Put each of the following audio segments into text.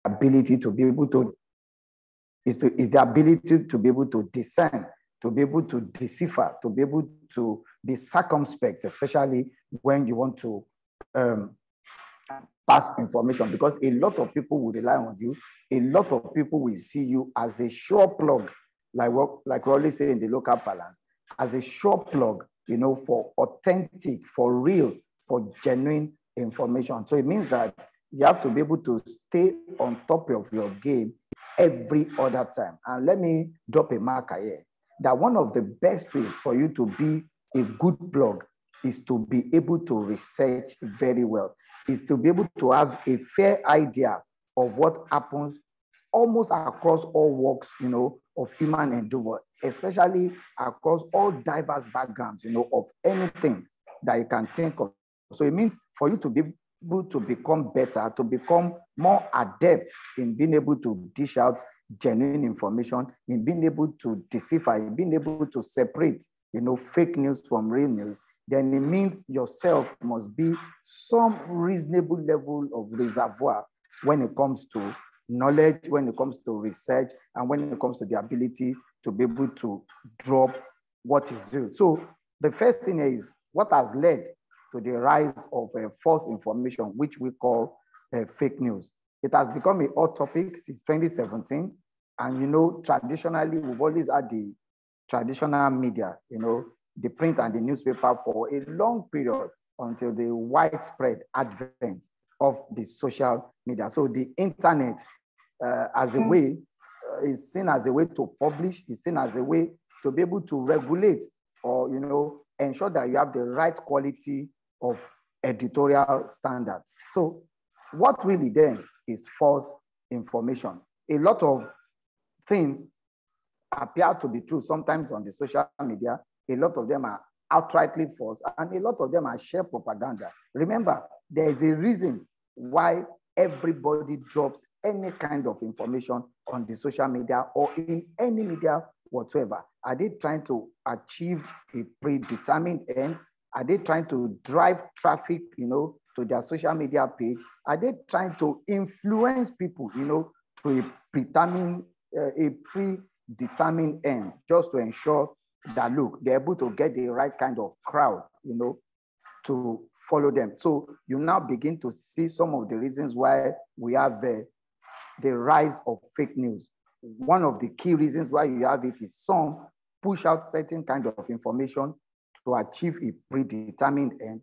ability to be able to, is the ability to be able to discern, to be able to decipher, to be able to be circumspect, especially when you want to pass information, because a lot of people will rely on you. A lot of people will see you as a sure plug, like we always say in the local parlance, as a sure plug, you know, for authentic, for real, for genuine information. So it means that you have to be able to stay on top of your game every other time. And let me drop a marker here, that one of the best ways for you to be a good blog is to be able to research very well, is to be able to have a fair idea of what happens almost across all walks, you know, of human endeavor, especially across all diverse backgrounds, you know, of anything that you can think of. So it means for you to be able to become better, to become more adept in being able to dish out genuine information, in being able to decipher, in being able to separate, you know, fake news from real news, then it means yourself must be some reasonable level of reservoir when it comes to knowledge, when it comes to research, and when it comes to the ability to be able to drop what is real. So the first thing is what has led to the rise of false information, which we call fake news. It has become a hot topic since 2017. And, you know, traditionally, we've always had the traditional media, you know, the print and the newspaper for a long period until the widespread advent of the social media. So the internet as a way is seen as a way to publish, is seen as a way to be able to regulate or, you know, ensure that you have the right quality of editorial standards. So what really then is false information? A lot of things appear to be true sometimes on the social media. A lot of them are outrightly false, and a lot of them are sheer propaganda. Remember, there is a reason why everybody drops any kind of information on the social media or in any media whatsoever. Are they trying to achieve a predetermined end? Are they trying to drive traffic, you know, to their social media page? Are they trying to influence people, you know, to a predetermined end, just to ensure that, look, they're able to get the right kind of crowd, you know, to follow them? So you now begin to see some of the reasons why we have the rise of fake news. One of the key reasons why you have it is some push out certain kind of information to achieve a predetermined end.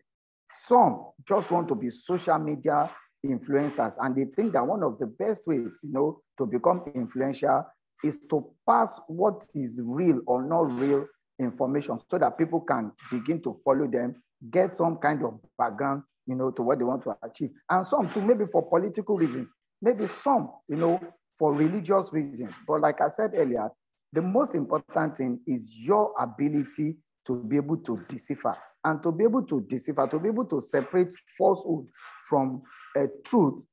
Some just want to be social media influencers, and they think that one of the best ways, you know, to become influential is to pass what is real or not real information so that people can begin to follow them, get some kind of background, you know, to what they want to achieve. And some too, maybe for political reasons, maybe some, you know, for religious reasons. But like I said earlier, the most important thing is your ability to be able to decipher, and to be able to decipher, to be able to separate falsehood from truth,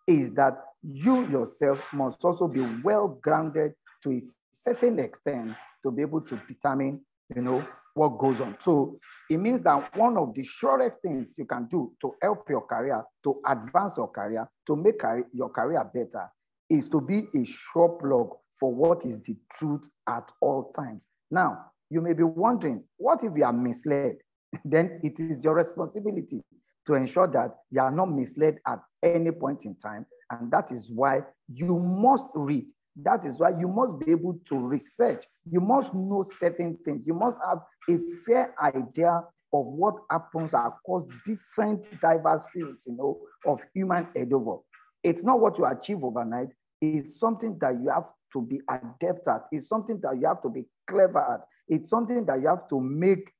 is that you yourself must also be well grounded to a certain extent to be able to determine, you know, what goes on. So it means that one of the surest things you can do to help your career, to advance your career, to make your career better, is to be a sure plug for what is the truth at all times. Now, you may be wondering, what if you are misled? Then it is your responsibility to ensure that you are not misled at any point in time. And that is why you must read. That is why you must be able to research. You must know certain things. You must have a fair idea of what happens across different diverse fields, you know, of human endeavor. It's not what you achieve overnight. It's something that you have to be adept at. It's something that you have to be clever at. It's something that you have to make,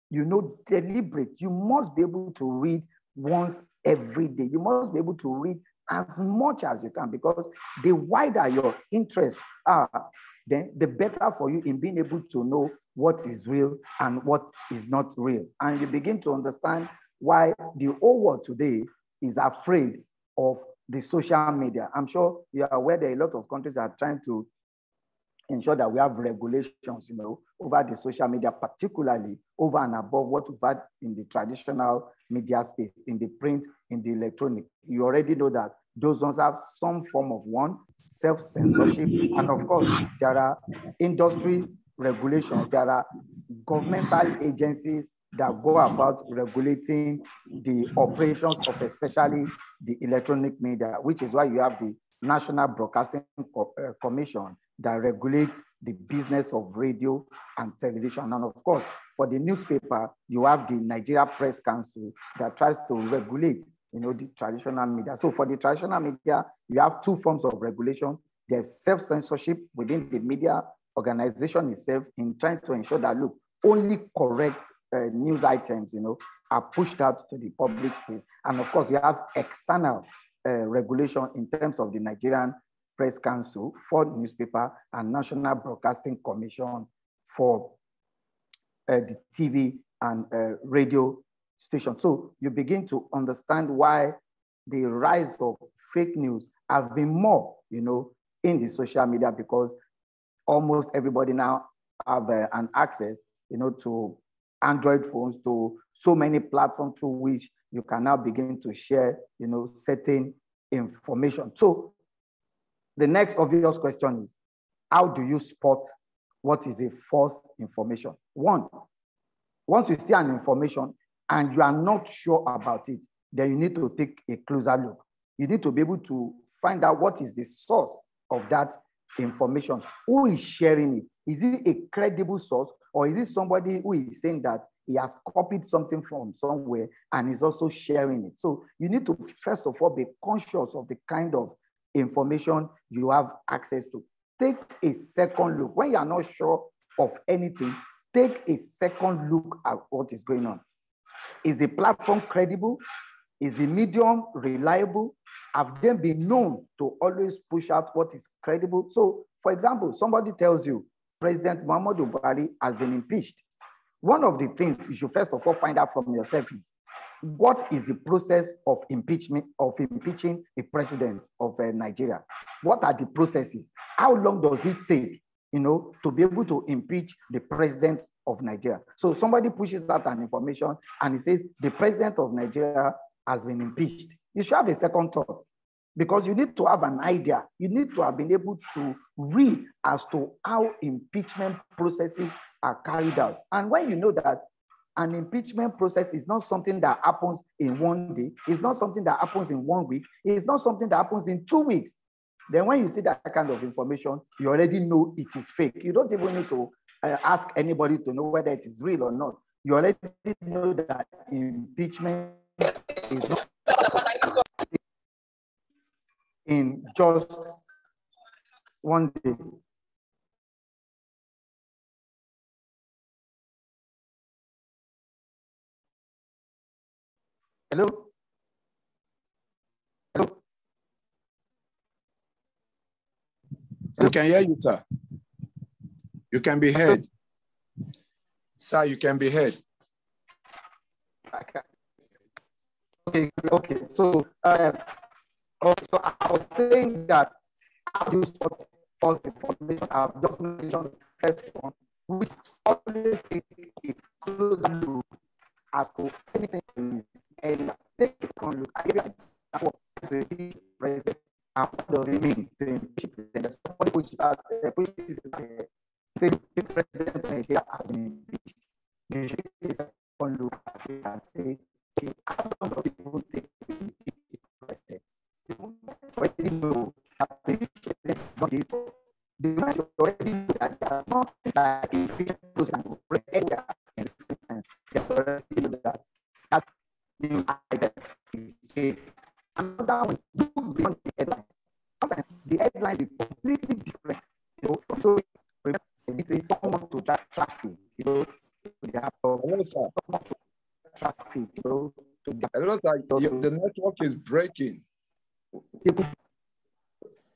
you know, deliberate. You must be able to read once every day. You must be able to read as much as you can, because the wider your interests are, then the better for you in being able to know what is real and what is not real. And you begin to understand why the whole world today is afraid of the social media. I'm sure you are aware that a lot of countries are trying to ensure that we have regulations, you know, over the social media, particularly over and above what we've had in the traditional media space, in the print, in the electronic. You already know that those ones have some form of self-censorship. And of course, there are industry regulations. There are governmental agencies that go about regulating the operations of especially the electronic media, which is why you have the National Broadcasting Commission that regulates the business of radio and television. And of course, for the newspaper, you have the Nigeria Press Council that tries to regulate, the traditional media. So for the traditional media, you have two forms of regulation. There's self-censorship within the media organization itself in trying to ensure that, look, only correct news items, are pushed out to the public space. And of course, you have external regulation in terms of the Nigerian Press Council for newspaper and National Broadcasting Commission for the TV and radio station. So you begin to understand why the rise of fake news have been more, in the social media, because almost everybody now have an access, to Android phones, to so many platforms through which you can now begin to share, certain information. So the next obvious question is, how do you spot what is a false information? One, once you see an information and you are not sure about it, then you need to take a closer look. You need to be able to find out what is the source of that information. Who is sharing it? Is it a credible source, or is it somebody who is saying that he has copied something from somewhere and is also sharing it? So you need to, first of all, be conscious of the kind of information you have access to. Take a second look. When you are not sure of anything, take a second look at what is going on. Is the platform credible? Is the medium reliable? Have they been known to always push out what is credible? So, for example, somebody tells you President Muhammadu Buhari has been impeached. One of the things you should first of all find out from yourself is, what is the process of impeachment, of impeaching a president of Nigeria? What are the processes? How long does it take, to be able to impeach the president of Nigeria? So somebody pushes out an information and he says the president of Nigeria has been impeached. You should have a second thought, because you need to have an idea. You need to have been able to read as to how impeachment processes are carried out. And when you know that an impeachment process is not something that happens in one day, it's not something that happens in 1 week, it's not something that happens in 2 weeks, then when you see that kind of information, you already know it is fake. You don't even need to ask anybody to know whether it is real or not. You already know that impeachment is not in just 1 day. Hello? Hello? We can hear you, sir. You can be heard. Sir, you can be heard. Okay. So, so I was saying that how do you spot false information? I've just mentioned the first one, which always take a close look as to anything and take a second look. I give you an example of the president. And what does it mean to impeach the president? Somebody pushes the president of Nigeria has been impeached. You should take a second look at it and say, okay, how long do people take to impeach the president? You already know that the president is not this. You already know that there are not like impeachment process and operate anywhere in the sentence. You already know that new idea is safe. Another one, look beyond the headline. Sometimes the headline is completely different. So it's someone to that traffic, they have traffic, Hello, sir. The network is breaking.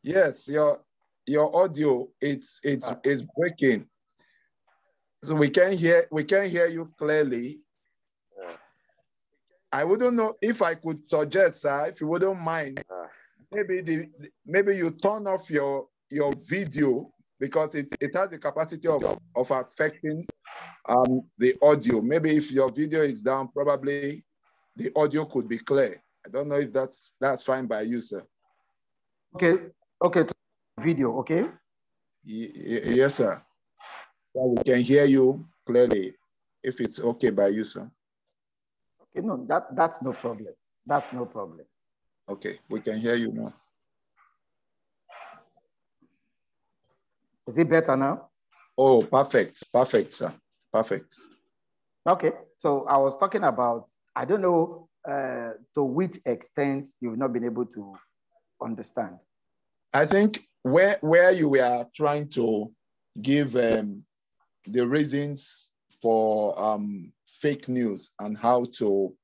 Yes, your audio it's breaking. So we can hear you clearly. I wouldn't know if I could suggest, sir, if you wouldn't mind, maybe you turn off your video, because it has the capacity of affecting the audio. Maybe if your video is down, probably the audio could be clear. I don't know if that's fine by you, sir. Okay, okay, video, okay? Yes, sir. So we can hear you clearly if it's okay by you, sir. Okay, no, that's no problem. That's no problem. Okay, we can hear you now. Is it better now? Oh, perfect, perfect, sir. Perfect. Okay, so I was talking about, I don't know to which extent you've not been able to understand. I think where you were trying to give the reasons for fake news and how to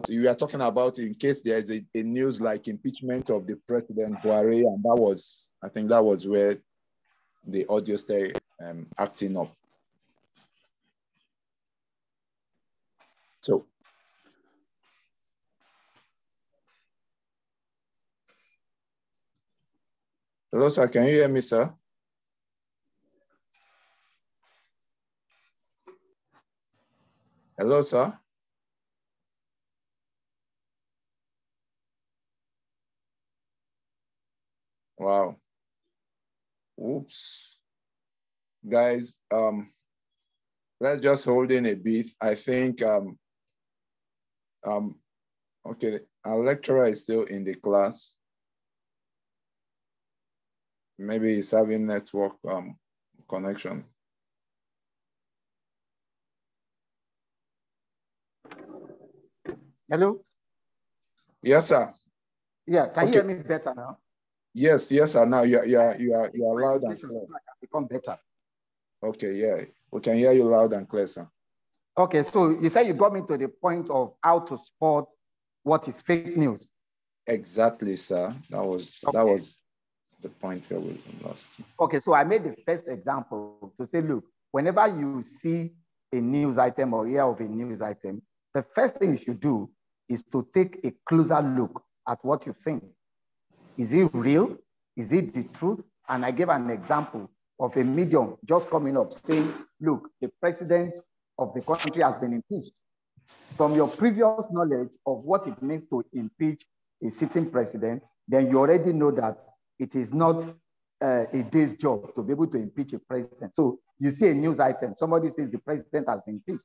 you are talking about in case there's a news like impeachment of the president Buhari, and I think that was where the audio started acting up. So hello, sir, can you hear me, sir? Hello, sir. Wow. Oops. Guys, let's just hold in a bit. I think okay, our lecturer is still in the class. Maybe he's having network connection. Hello? Yes, sir. Yeah, can you hear me better now? Yes, sir. Now you are loud and clear. Become better. Okay, yeah, we can hear you loud and clear, sir. Okay, so you said you got me to the point of how to spot what is fake news. Exactly, sir. That was the point where we lost. Okay, so I made the first example to say, look, whenever you see a news item or hear of a news item, the first thing you should do is to take a closer look at what you've seen. Is it real? Is it the truth? And I gave an example of a medium just coming up saying, look, the president of the country has been impeached. From your previous knowledge of what it means to impeach a sitting president, then you already know that it is not a day's job to be able to impeach a president. So you see a news item, somebody says the president has been impeached.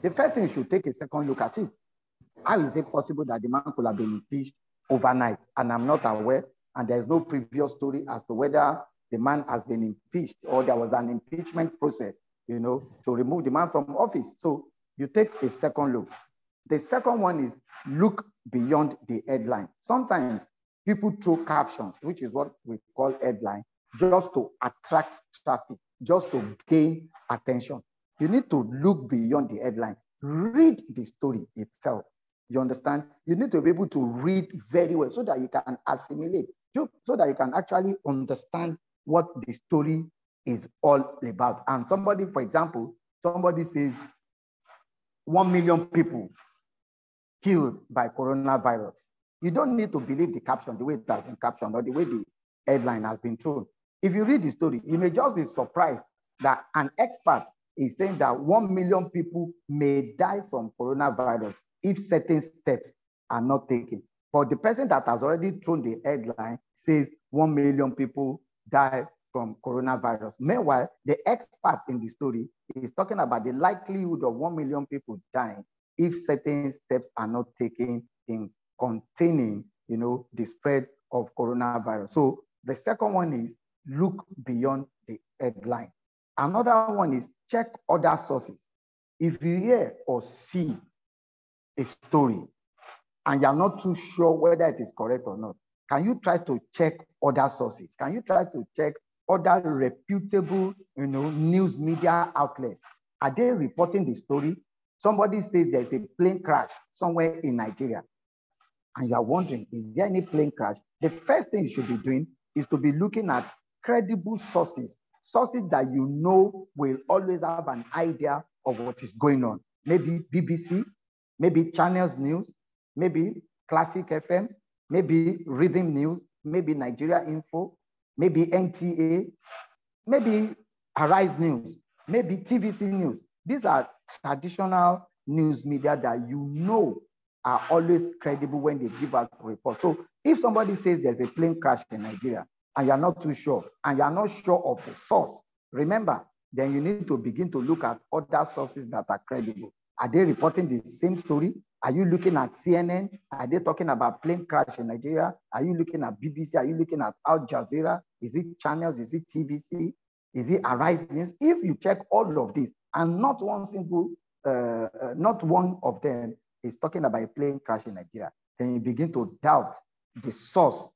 The first thing you should take a second look at it. How is it possible that the man could have been impeached overnight? And I'm not aware, and there's no previous story as to whether the man has been impeached or there was an impeachment process, to remove the man from office. So you take a second look. The second one is look beyond the headline. Sometimes people throw captions, which is what we call headline, just to attract traffic, just to gain attention. You need to look beyond the headline. Read the story itself. You understand? You need to be able to read very well so that you can assimilate, so that you can actually understand what the story is all about. And somebody, for example, somebody says 1 million people killed by coronavirus. You don't need to believe the caption, the way it has been captioned, or the way the headline has been thrown. If you read the story, you may just be surprised that an expert is saying that 1 million people may die from coronavirus if certain steps are not taken. But the person that has already thrown the headline says 1 million people die from coronavirus. Meanwhile, the expert in the story is talking about the likelihood of 1 million people dying if certain steps are not taken in containing, the spread of coronavirus. So the second one is look beyond the headline. Another one is check other sources. If you hear or see a story and you're not too sure whether it is correct or not, can you try to check other sources? Can you try to check other reputable, news media outlets? Are they reporting the story? Somebody says there's a plane crash somewhere in Nigeria, and you're wondering, is there any plane crash? The first thing you should be doing is to be looking at credible sources, sources that you know will always have an idea of what is going on. Maybe BBC, maybe Channels News, maybe Classic FM, maybe Rhythm News, maybe Nigeria Info, maybe NTA, maybe Arise News, maybe TVC News. These are traditional news media that you know are always credible when they give out reports. So If somebody says there's a plane crash in Nigeria and you're not too sure, and you're not sure of the source, remember, then you need to begin to look at other sources that are credible. Are they reporting the same story? Are you looking at CNN? Are they talking about plane crash in Nigeria? Are you looking at BBC? Are you looking at Al Jazeera? Is it channels? Is it TVC? Is it Arise News? If you check all of this and not one of them is talking about a plane crash in Nigeria, then you begin to doubt the source,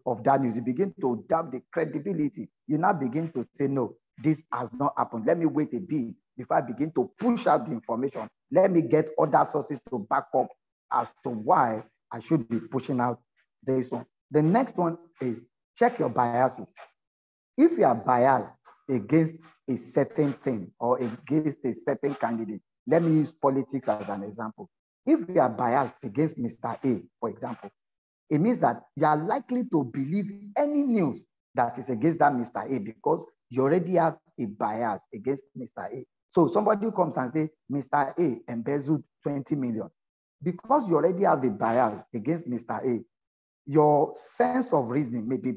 of that news. You begin to doubt the credibility. You now begin to say, no, this has not happened. Let me wait a bit before I begin to push out the information. Let me get other sources to back up as to why I should be pushing out this one. The next one is check your biases. If you are biased against a certain thing or against a certain candidate, let me use politics as an example. If you are biased against Mr. A, for example, it means that you are likely to believe any news that is against that Mr. A because you already have a bias against Mr. A. So somebody comes and says, Mr. A embezzled 20 million. Because you already have a bias against Mr. A, your sense of reasoning may be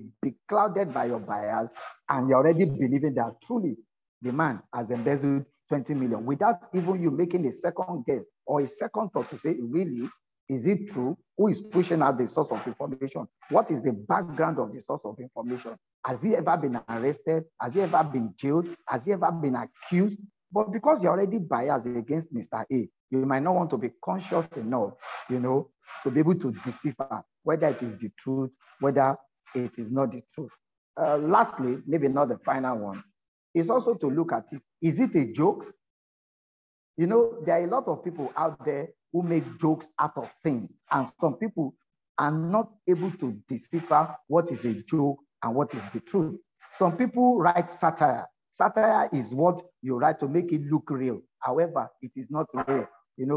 clouded by your bias, and you're already believing that truly the man has embezzled 20 million without even you making a second guess or a second thought to say, really, is it true? Who is pushing out the source of information? What is the background of the source of information? Has he ever been arrested? Has he ever been jailed? Has he ever been accused? But because you're already biased against Mr. A, you might not want to be conscious enough, to be able to decipher whether it is the truth, whether it is not the truth. Lastly, maybe not the final one, is also to look at it. Is it a joke? There are a lot of people out there who make jokes out of things, and some people are not able to decipher what is a joke and what is the truth. Some people write satire. Satire is what you write to make it look real. However, it is not real.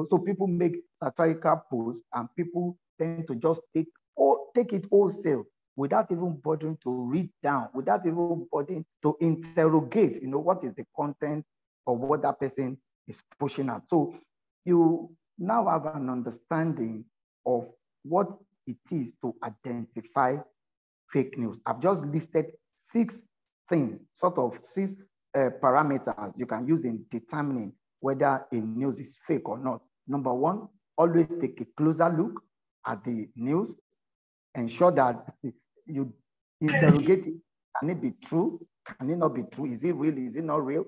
So people make satirical posts, and people tend to just take it wholesale without even bothering to read down, without even bothering to interrogate, what is the content of what that person is pushing out. So you now have an understanding of what it is to identify fake news. I've just listed 6 things, sort of 6 parameters you can use in determining whether a news is fake or not. Number 1, always take a closer look at the news. Ensure that you interrogate it. Can it be true? Can it not be true? Is it real? Is it not real?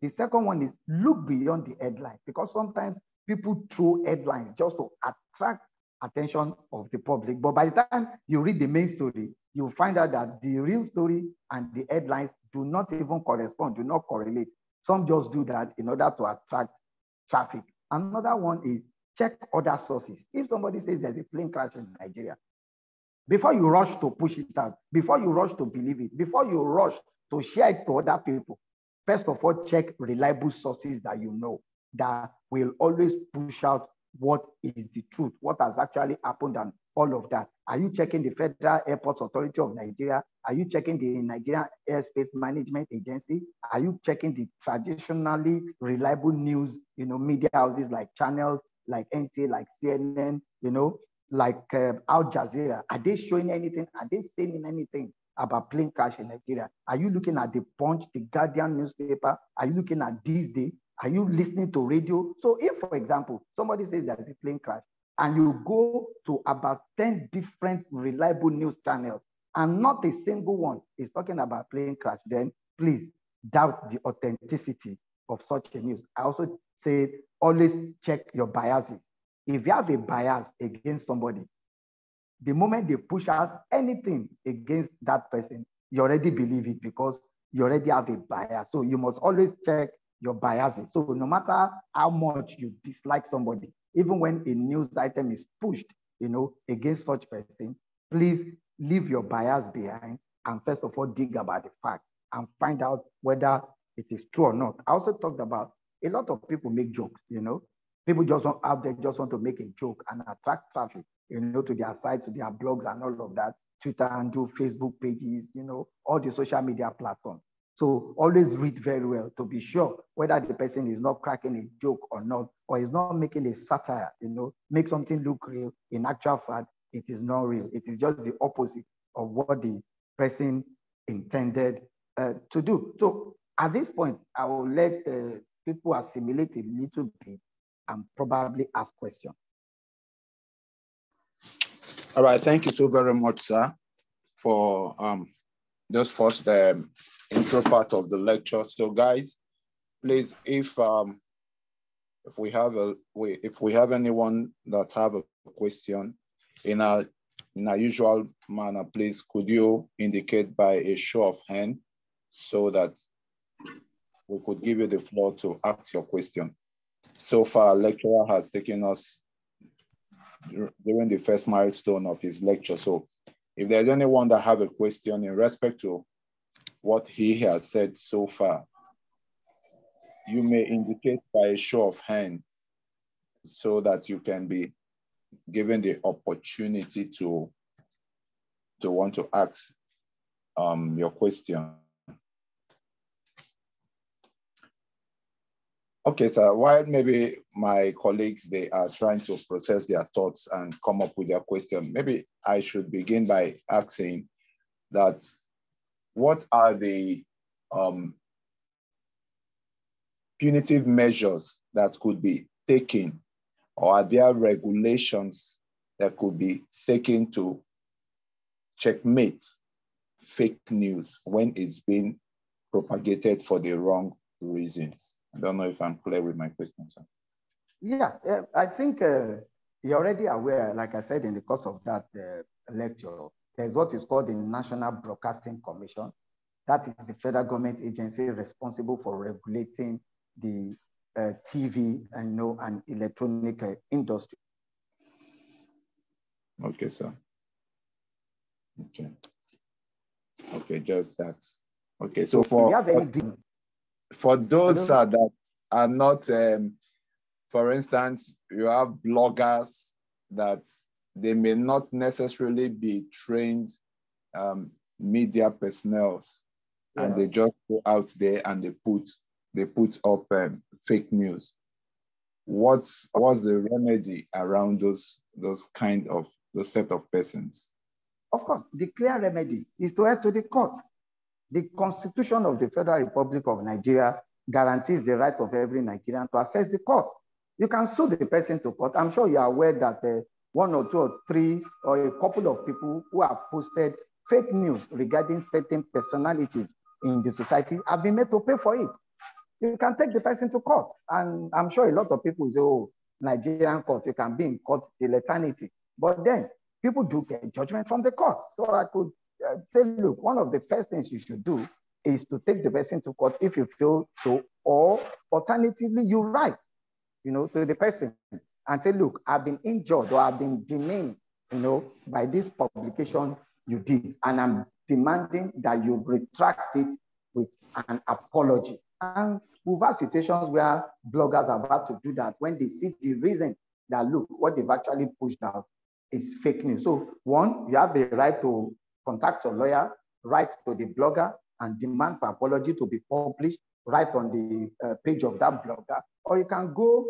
The second one is look beyond the headline, because sometimes people throw headlines just to attract attention of the public. But by the time you read the main story, you'll find out that the real story and the headlines do not even correspond, do not correlate. Some just do that in order to attract traffic. Another one is check other sources. If somebody says there's a plane crash in Nigeria, before you rush to push it out, before you rush to believe it, before you rush to share it to other people, first of all, check reliable sources that you know that will always push out what is the truth, what has actually happened, and all of that. Are you checking the Federal Airports Authority of Nigeria? Are you checking the Nigerian Airspace Management Agency? Are you checking the traditionally reliable news, media houses like channels, like NTA, like CNN, like Al Jazeera? Are they showing anything? Are they saying anything about plane crash in Nigeria? Are you looking at the Punch, the Guardian newspaper? Are you looking at This Day? Are you listening to radio? So if, for example, somebody says there's a plane crash and you go to about 10 different reliable news channels and not a single one is talking about plane crash, then please doubt the authenticity of such a news. I also say always check your biases. If you have a bias against somebody, the moment they push out anything against that person, you already believe it because you already have a bias. So you must always check your biases. So no matter how much you dislike somebody, even when a news item is pushed, against such person, please leave your bias behind and first of all, dig about the fact and find out whether it is true or not. I also talked about a lot of people make jokes, People just want to make a joke and attract traffic, to their sites, to their blogs and all of that, Twitter and Facebook pages, all the social media platforms. So always read very well to be sure whether the person is not cracking a joke or not, or is not making a satire, make something look real. In actual fact, it is not real. It is just the opposite of what the person intended to do. So at this point, I will let people assimilate a little bit and probably ask questions. All right, thank you so very much, sir, for this first intro part of the lecture. So, guys, please, if we have anyone that have a question in our usual manner, please could you indicate by a show of hand so that we could give you the floor to ask your question. So far, our lecturer has taken us during the first milestone of his lecture. So if there's anyone that have a question in respect to what he has said so far, you may indicate by a show of hand so that you can be given the opportunity to want to ask your question. Okay, so while maybe my colleagues, they are trying to process their thoughts and come up with their question, maybe I should begin by asking that what are the punitive measures that could be taken, or are there regulations that could be taken to checkmate fake news when it's been propagated for the wrong reasons? I don't know if I'm clear with my question, sir. Yeah, I think you're already aware, like I said in the course of that lecture, there's what is called the National Broadcasting Commission. That is the federal government agency responsible for regulating the TV and electronic industry. Okay, sir. Okay, just that. Okay, so for those that are not, for instance, you have bloggers that they may not necessarily be trained media personnel, and they just go out there and they put up fake news. What's the remedy around those set of persons? Of course, the clear remedy is to head to the court. The Constitution of the Federal Republic of Nigeria guarantees the right of every Nigerian to access the court. You can sue the person to court. I'm sure you are aware that one or two or three or a couple of people who have posted fake news regarding certain personalities in the society have been made to pay for it. You can take the person to court. And I'm sure a lot of people say, oh, Nigerian court, you can be in court till eternity. But then people do get judgment from the court. So I could say, look, one of the first things you should do is to take the person to court if you feel so, or alternatively, you write, to the person and say, look, I've been injured or I've been demeaned, by this publication you did, and I'm demanding that you retract it with an apology. And we've had situations where bloggers are about to do that when they see the reason that, look, what they've actually pushed out is fake news. So one, you have the right to contact your lawyer, write to the blogger and demand for apology to be published right on the page of that blogger. Or you can go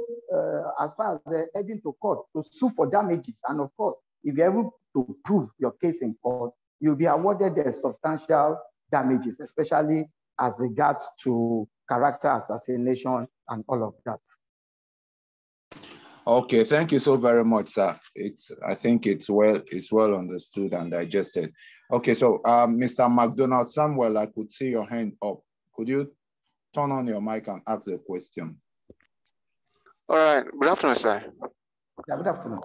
as far as heading to court to sue for damages. And of course, if you're able to prove your case in court, you'll be awarded the substantial damages, especially as regards to character assassination and all of that. Okay, thank you so very much, sir. I think it's well understood and digested. Okay, so Mr. McDonald Samuel, I could see your hand up. Could you turn on your mic and ask the question? All right. Good afternoon, sir. Yeah, good afternoon.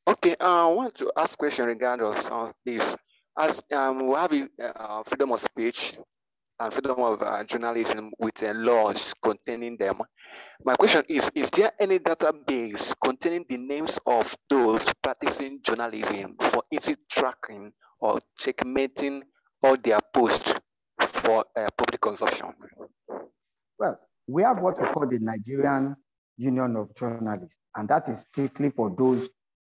Okay, I want to ask a question regarding this. As we have freedom of speech and freedom of journalism with laws containing them. My question is there any database containing the names of those practicing journalism for easy tracking or checkmating all their posts for public consumption? Well, we have what we call the Nigerian Union of Journalists, and that is strictly for those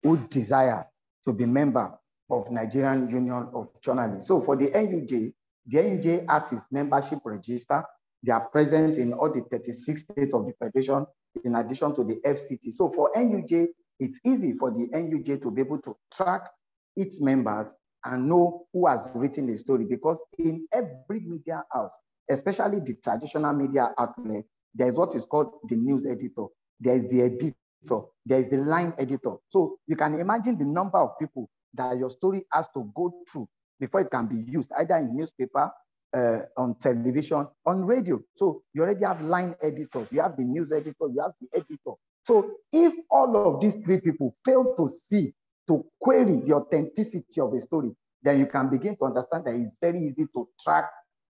who desire to be member of Nigerian Union of Journalists. So for the NUJ acts its membership register. They are present in all the 36 states of the Federation, in addition to the FCT. So for NUJ, it's easy for the NUJ to be able to track its members and know who has written the story, because in every media house, especially the traditional media outlet, there is what is called the news editor. There is the editor. There is the line editor. So you can imagine the number of people that your story has to go through before it can be used, either in newspaper, on television, on radio. So you already have line editors. You have the news editor. You have the editor. So if all of these three people fail to see, to query the authenticity of a story, then you can begin to understand that it's very easy to track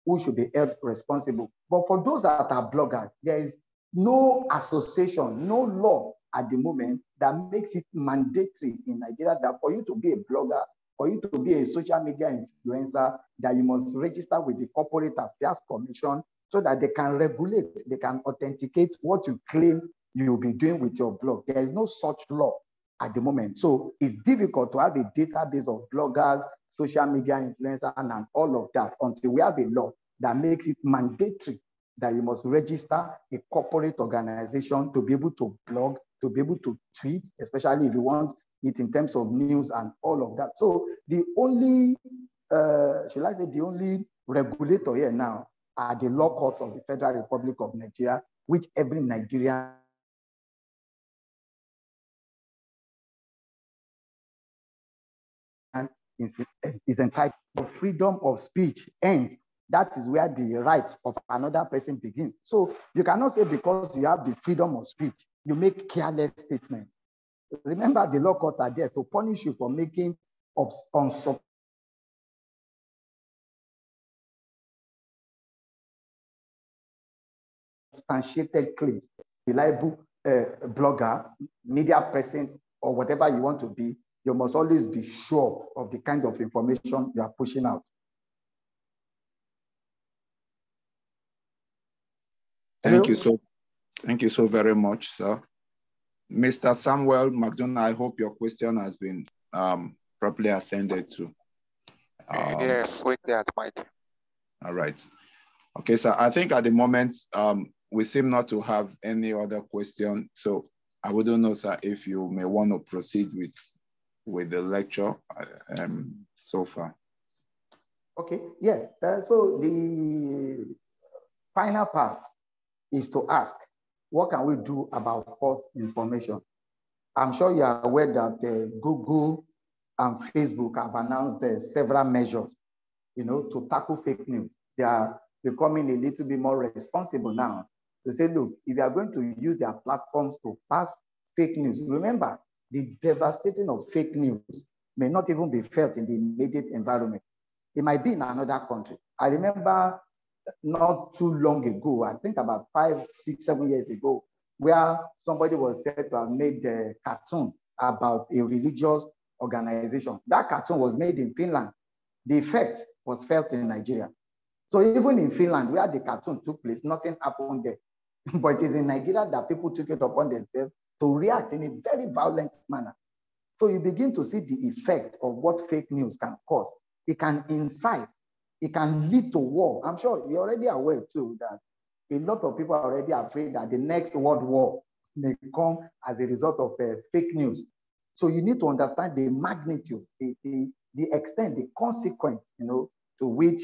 who should be held responsible. But for those that are bloggers, there is no association, no law at the moment that makes it mandatory in Nigeria that for you to be a blogger, for you to be a social media influencer, that you must register with the Corporate Affairs Commission so that they can regulate, they can authenticate what you claim you'll be doing with your blog. There is no such law at the moment. So it's difficult to have a database of bloggers, social media influencers, and all of that until we have a law that makes it mandatory that you must register a corporate organization to be able to blog, to be able to tweet, especially if you want it in terms of news and all of that. So the only, should I say, the only regulator here now are the law courts of the Federal Republic of Nigeria, which every Nigerian is entitled to. Freedom of speech ends. That is where the rights of another person begins. So you cannot say because you have the freedom of speech, you make careless statements. Remember, the law courts are there to punish you for making unsubstantiated claims. Reliable blogger, media person, or whatever you want to be, you must always be sure of the kind of information you are pushing out. Thank you so very much, sir. Mr. Samuel McDonough, I hope your question has been properly attended to. Yes, with that, Mike. All right. Okay, so I think at the moment, we seem not to have any other question. So I wouldn't know, sir, if you may want to proceed with the lecture so far. Okay, yeah. So the final part is to ask, what can we do about false information? I'm sure you are aware that Google and Facebook have announced several measures, to tackle fake news. They are becoming a little bit more responsible now to say, look, if you are going to use their platforms to pass fake news, remember, the devastating of fake news may not even be felt in the immediate environment. It might be in another country. I remember not too long ago, I think about 5, 6, 7 years ago, where somebody was said to have made a cartoon about a religious organization. That cartoon was made in Finland. The effect was felt in Nigeria. So even in Finland, where the cartoon took place, nothing happened there. But it is in Nigeria that people took it upon themselves to react in a very violent manner. So you begin to see the effect of what fake news can cause. It can incite, it can lead to war. I'm sure you're already aware too that a lot of people are already afraid that the next world war may come as a result of fake news. So you need to understand the magnitude, the extent, the consequence, to which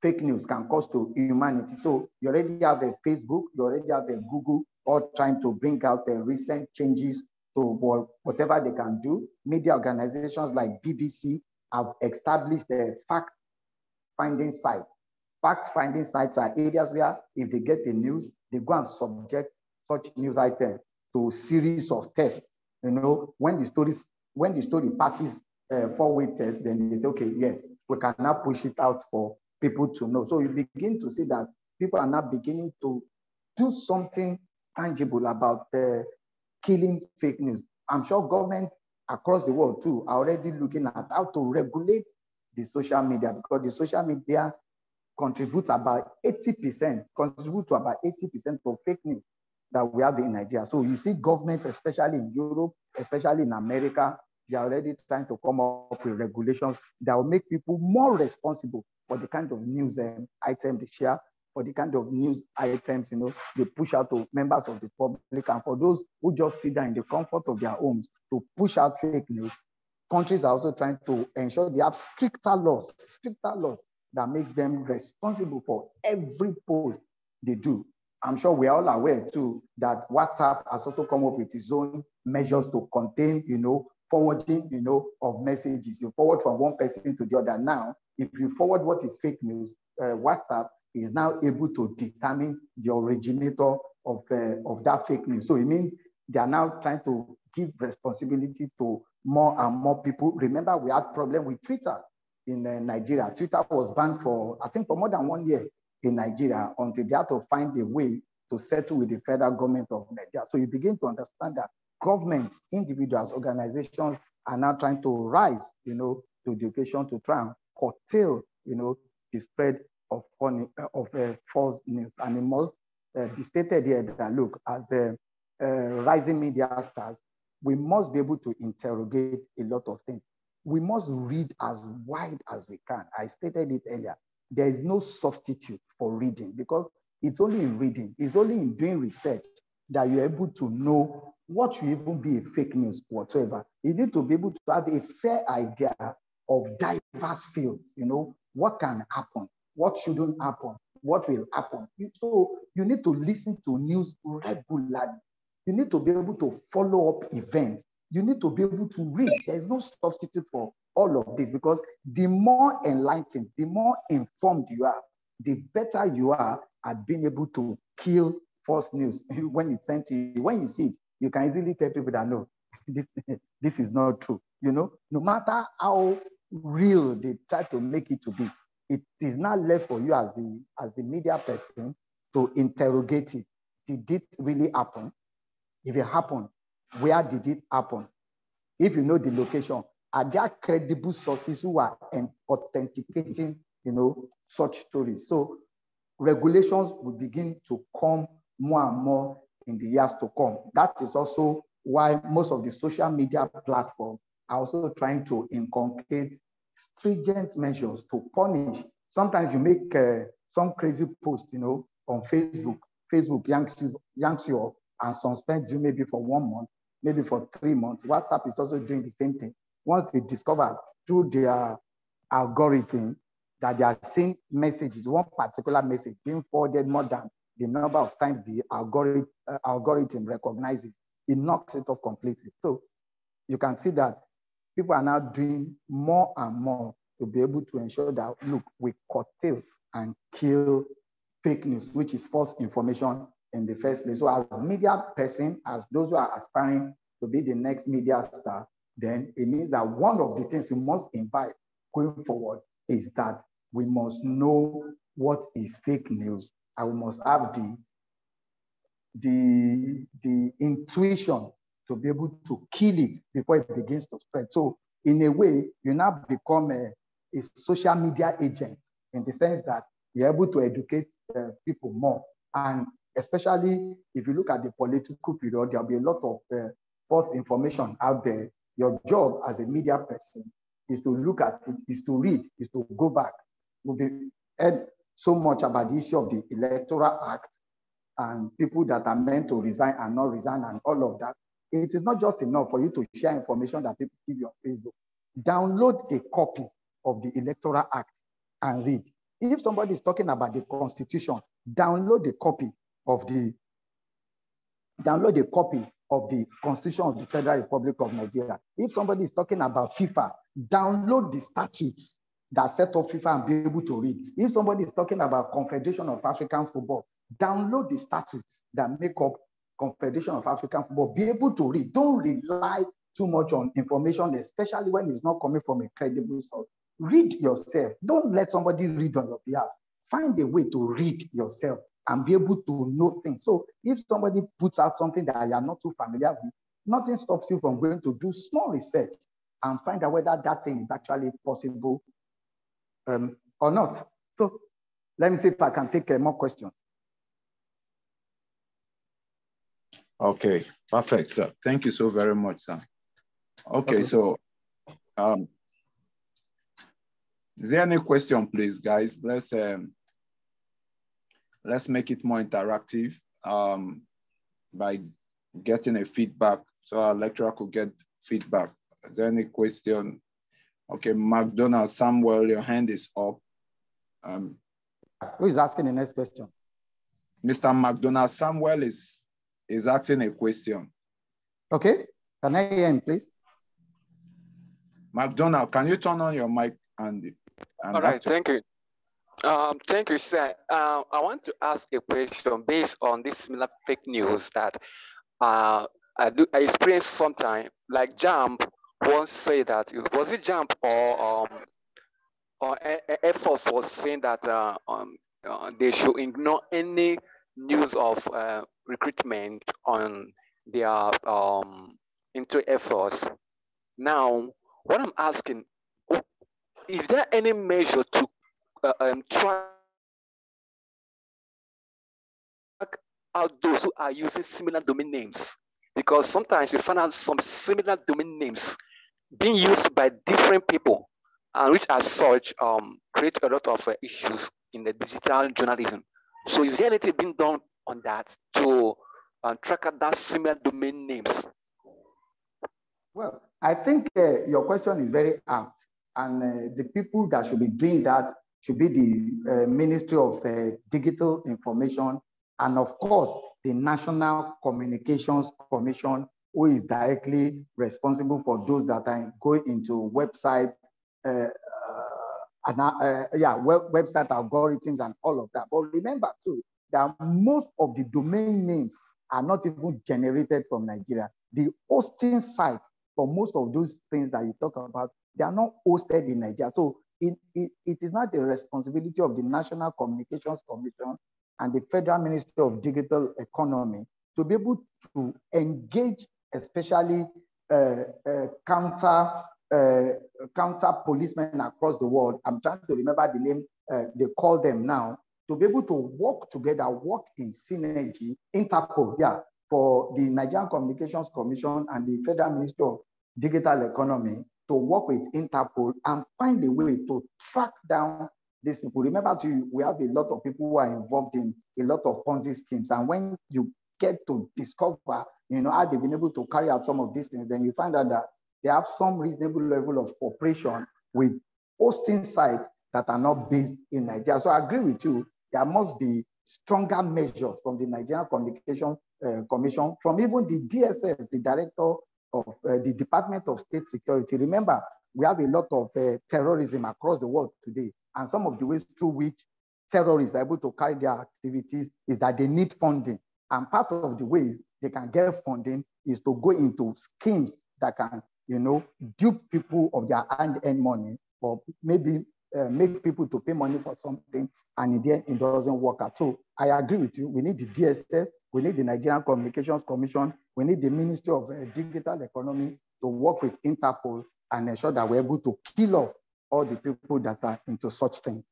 fake news can cause to humanity. So you already have a Facebook, you already have a Google, all trying to bring out the recent changes to whatever they can do. Media organizations like BBC have established a fact-finding sites. Fact-finding sites are areas where if they get the news, they go and subject such news item to a series of tests. When the story passes 4-way test, then they say, okay, yes, we can now push it out for people to know. So you begin to see that people are now beginning to do something tangible about killing fake news. I'm sure government across the world too are already looking at how to regulate the social media, because the social media contributes about 80% of fake news that we have in Nigeria. So you see governments, especially in Europe, especially in America, they are already trying to come up with regulations that will make people more responsible for the kind of news item they share for the kind of news items, they push out to members of the public, and for those who just sit there in the comfort of their homes to push out fake news. Countries are also trying to ensure they have stricter laws that makes them responsible for every post they do. I'm sure we are all aware too that WhatsApp has also come up with its own measures to contain, forwarding, of messages. You forward from one person to the other. Now, if you forward what is fake news, WhatsApp is now able to determine the originator of that fake news. So it means they are now trying to give responsibility to more and more people. Remember, we had problem with Twitter in Nigeria. Twitter was banned for, I think, for more than 1 year in Nigeria until they had to find a way to settle with the federal government of Nigeria. So you begin to understand that governments, individuals, organizations are now trying to rise, to the occasion to try and curtail, the spread of false news. And it must be stated here that, look, as the rising media stars, we must be able to interrogate a lot of things. We must read as wide as we can. I stated it earlier. There is no substitute for reading, because it's only in reading, it's only in doing research that you're able to know what should even be a fake news whatsoever. You need to be able to have a fair idea of diverse fields, what can happen, what shouldn't happen, what will happen. So you need to listen to news regularly. You need to be able to follow up events. You need to be able to read. There's no substitute for all of this, because the more enlightened, the more informed you are, the better you are at being able to kill false news when it's sent to you. When you see it, you can easily tell people that, no, this is not true. No matter how real they try to make it to be, it is not left for you as the media person to interrogate it. Did it really happen? If it happened, where did it happen? If you know the location, are there credible sources who are authenticating, such stories? So regulations will begin to come more and more in the years to come. That is also why most of the social media platforms are also trying to inculcate stringent measures to punish. Sometimes you make some crazy post, on Facebook. Facebook yanks you off and suspends you maybe for 1 month, maybe for 3 months. WhatsApp is also doing the same thing. Once they discover through their algorithm that they are seeing messages, one particular message being forwarded more than the number of times the algorithm recognizes, it knocks it off completely. So you can see that people are now doing more and more to be able to ensure that, look, we curtail and kill fake news, which is false information in the first place. So as a media person, as those who are aspiring to be the next media star, then it means that one of the things you must imbibe going forward is that we must know what is fake news, and we must have the intuition to be able to kill it before it begins to spread. So in a way, you now become a social media agent, in the sense that you're able to educate people more. And especially if you look at the political period, there'll be a lot of false information out there. Your job as a media person is to look at it, is to read, is to go back. We'll be heard so much about the issue of the Electoral Act and people that are meant to resign and not resign and all of that. It is not just enough for you to share information that people give you on Facebook. Download a copy of the Electoral Act and read. If somebody is talking about the Constitution, download a copy of the Constitution of the Federal Republic of Nigeria. If somebody is talking about FIFA, download the statutes that set up FIFA and be able to read. If somebody is talking about Confederation of African Football, download the statutes that make up Confederation of African Football. Be able to read. Don't rely too much on information, especially when it's not coming from a credible source. Read yourself. Don't let somebody read on your behalf. Find a way to read yourself and be able to know things. So if somebody puts out something that you are not too familiar with, nothing stops you from going to do small research and find out whether that thing is actually possible or not. So let me see if I can take more questions. Okay, perfect, sir. Thank you so very much, sir. Okay, so is there any question, please, guys? Let's let's make it more interactive by getting a feedback so our lecturer could get feedback. Is there any question? Okay, McDonald Samuel, your hand is up. Who is asking the next question? Mr. McDonald Samuel is asking a question. Okay, can I hear him, please? McDonald, can you turn on your mic and all right, thank you. Thank you, sir. I want to ask a question based on this similar fake news that I experienced sometime. Like Jump once said that was it Jump or Air Force was saying that they should ignore any news of recruitment on their into Air Force. Now, what I'm asking, is there any measure to track out those who are using similar domain names? Because sometimes you find out some similar domain names being used by different people, and which as such create a lot of issues in the digital journalism. So is there anything being done on that to track out that similar domain names? Well, I think your question is very apt, and the people that should be doing that should be the Ministry of Digital Information, and of course, the National Communications Commission, who is directly responsible for those that are going into website, website algorithms and all of that. But remember too, that most of the domain names are not even generated from Nigeria. The hosting site for most of those things that you talk about, they are not hosted in Nigeria. So it is not the responsibility of the National Communications Commission and the Federal Ministry of Digital Economy to be able to engage, especially counter policemen across the world. I'm trying to remember the name they call them now, to be able to work together, work in synergy, Interpol, for the Nigerian Communications Commission and the Federal Ministry of Digital Economy to work with Interpol and find a way to track down these people. Remember, we have a lot of people who are involved in a lot of Ponzi schemes. And when you get to discover, how they've been able to carry out some of these things, then you find out that they have some reasonable level of cooperation with hosting sites that are not based in Nigeria. So I agree with you. There must be stronger measures from the Nigerian Communications Commission, from even the DSS, the Director of the Department of State Security. Remember, we have a lot of terrorism across the world today, and some of the ways through which terrorists are able to carry their activities is that they need funding. And part of the ways they can get funding is to go into schemes that can, dupe people of their hand-earned money, or maybe make people to pay money for something, and in the end, it doesn't work out. So I agree with you. We need the DSS, we need the Nigerian Communications Commission, we need the Ministry of Digital Economy to work with Interpol and ensure that we're able to kill off all the people that are into such things.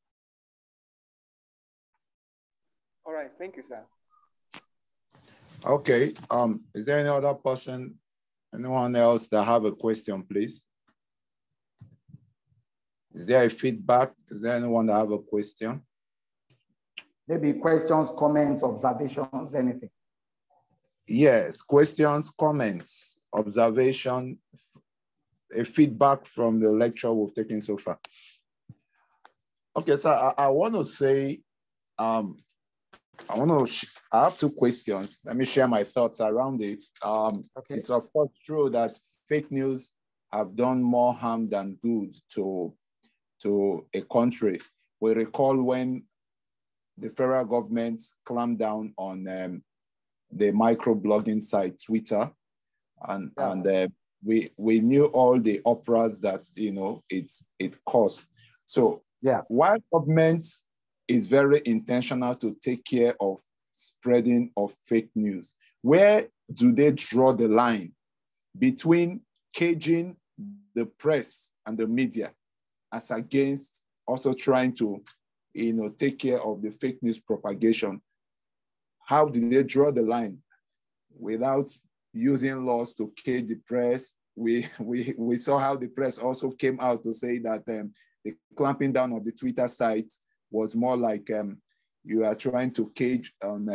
All right, thank you, sir. Okay, is there any other person, anyone else that have a question, please? Is there a feedback? Is there anyone that have a question? Maybe questions, comments, observations, anything. Yes, questions, comments, observation, a feedback from the lecture we've taken so far. Okay, so I want to say, I have two questions. Let me share my thoughts around it. Okay. It's of course true that fake news have done more harm than good to a country. We recall when the federal government clamped down on the microblogging site Twitter, and we knew all the operas that it caused. So while government is very intentional to take care of spreading of fake news, where do they draw the line between caging the press and the media as against also trying to take care of the fake news propagation? How do they draw the line without using laws to cage the press? We saw how the press also came out to say that the clamping down of the Twitter site was more like you are trying to cage on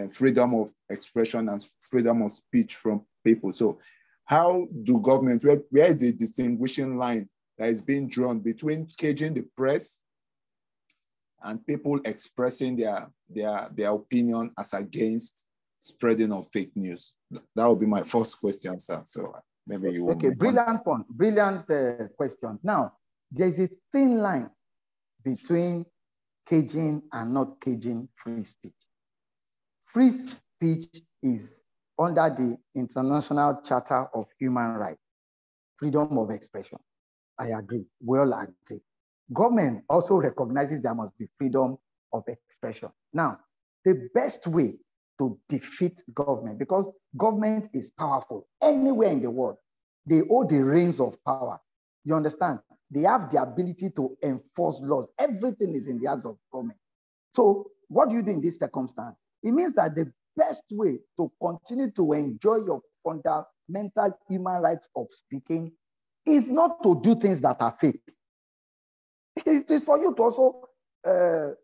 freedom of expression and freedom of speech from people. So how do government, where is the distinguishing line that is being drawn between caging the press and people expressing their opinion as against spreading of fake news? That would be my first question, sir. So maybe you will. Okay, brilliant point, brilliant question. Now, there's a thin line between caging and not caging free speech. Free speech is under the International Charter of Human Rights, freedom of expression. I agree, we all agree. Government also recognizes there must be freedom of expression. Now, the best way to defeat government, because government is powerful anywhere in the world, they hold the reins of power. You understand? They have the ability to enforce laws. Everything is in the hands of government. So what do you do in this circumstance? It means that the best way to continue to enjoy your fundamental human rights of speaking is not to do things that are fake. It is for you to also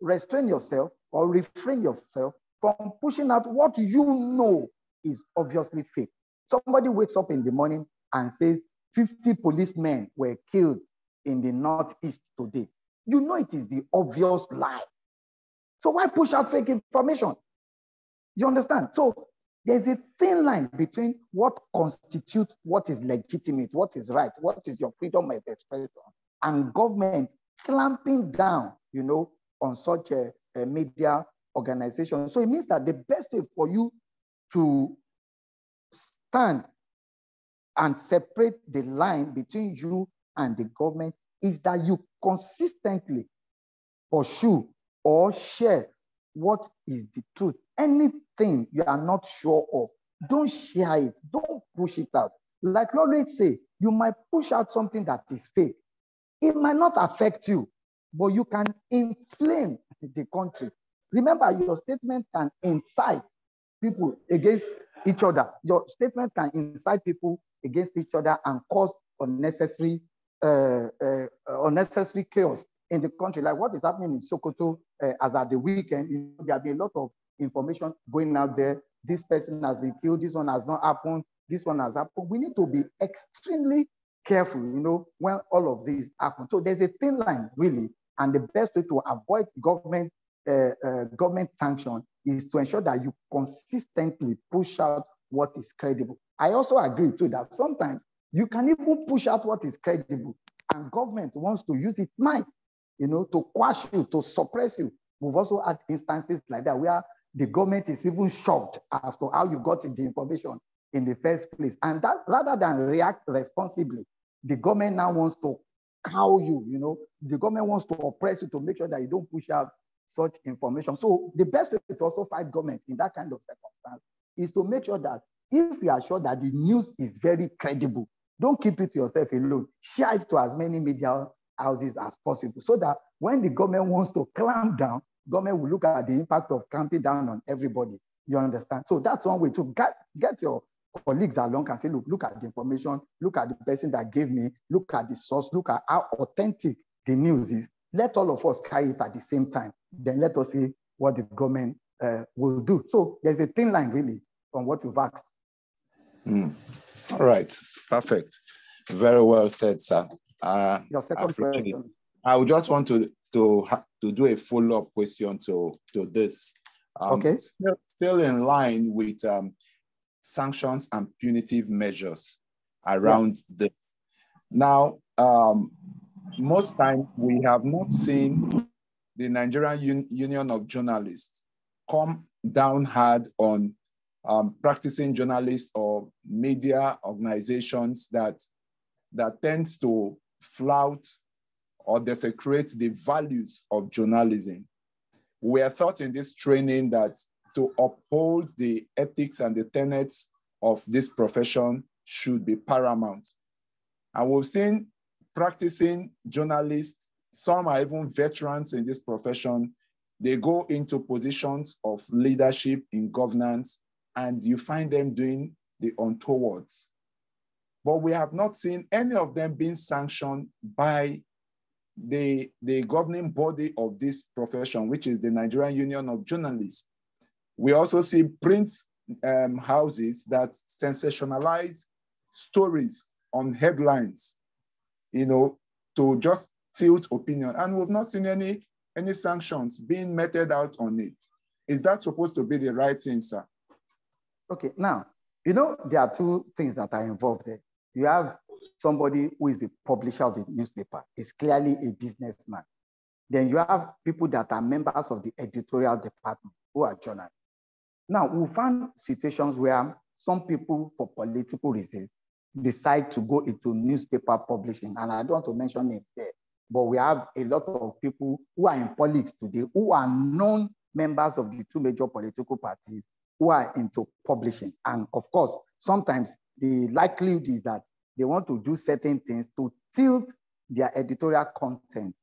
restrain yourself or refrain yourself from pushing out what you know is obviously fake. Somebody wakes up in the morning and says 50 policemen were killed in the Northeast today. You know it is the obvious lie. So why push out fake information? You understand? So there's a thin line between what constitutes what is legitimate, what is right, what is your freedom of expression, and government clamping down, you know, on such a media organization. So it means that the best way for you to stand and separate the line between you and the government is that you consistently pursue or share what is the truth. Anything you are not sure of, don't share it, don't push it out. Like we always say, you might push out something that is fake. It might not affect you, but you can inflame the country. Remember, your statement can incite people against each other. Your statement can incite people against each other and cause unnecessary chaos in the country. Like what is happening in Sokoto as at the weekend, you know, there have been a lot of information going out there. This person has been killed, this one has not happened, this one has happened. We need to be extremely careful, you know, when all of these happen. So there's a thin line, really, and the best way to avoid government sanction is to ensure that you consistently push out what is credible. I also agree too that sometimes you can even push out what is credible, and government wants to use its might, you know, to quash you, to suppress you. We've also had instances like that where the government is even shocked as to how you got the information in the first place. And that rather than react responsibly, the government now wants to cow you, you know, the government wants to oppress you to make sure that you don't push out such information. So the best way to also fight government in that kind of circumstance is to make sure that if you are sure that the news is very credible, don't keep it to yourself alone. Share it to as many media houses as possible so that when the government wants to clamp down, government will look at the impact of clamping down on everybody. You understand? So that's one way to get your colleagues along and say, look at the information, look at the person that gave me, look at the source, look at how authentic the news is. Let all of us carry it at the same time. Then let us see what the government will do. So there's a thin line really from what you've asked. All right, perfect. Very well said, sir. Your second question. I would just want to do a follow-up question to this. Okay. Still in line with sanctions and punitive measures around this. Now, most times we have not seen the Nigerian Union of Journalists come down hard on practicing journalists or media organizations that tends to flout or desecrate the values of journalism. We are taught in this training that to uphold the ethics and the tenets of this profession should be paramount. And we've seen practicing journalists, some are even veterans in this profession, they go into positions of leadership in governance, and you find them doing the untowards. But we have not seen any of them being sanctioned by the governing body of this profession, which is the Nigerian Union of Journalists. We also see print houses that sensationalize stories on headlines, to just tilt opinion. And we've not seen any sanctions being meted out on it. Is that supposed to be the right thing, sir? Okay, now, there are two things that are involved there. You have somebody who is the publisher of the newspaper. Is clearly a businessman. Then you have people that are members of the editorial department who are journalists. Now, we found situations where some people, for political reasons, decide to go into newspaper publishing. And I don't want to mention names there, but we have a lot of people who are in politics today who are known members of the two major political parties who are into publishing. And of course, sometimes the likelihood is that they want to do certain things to tilt their editorial content,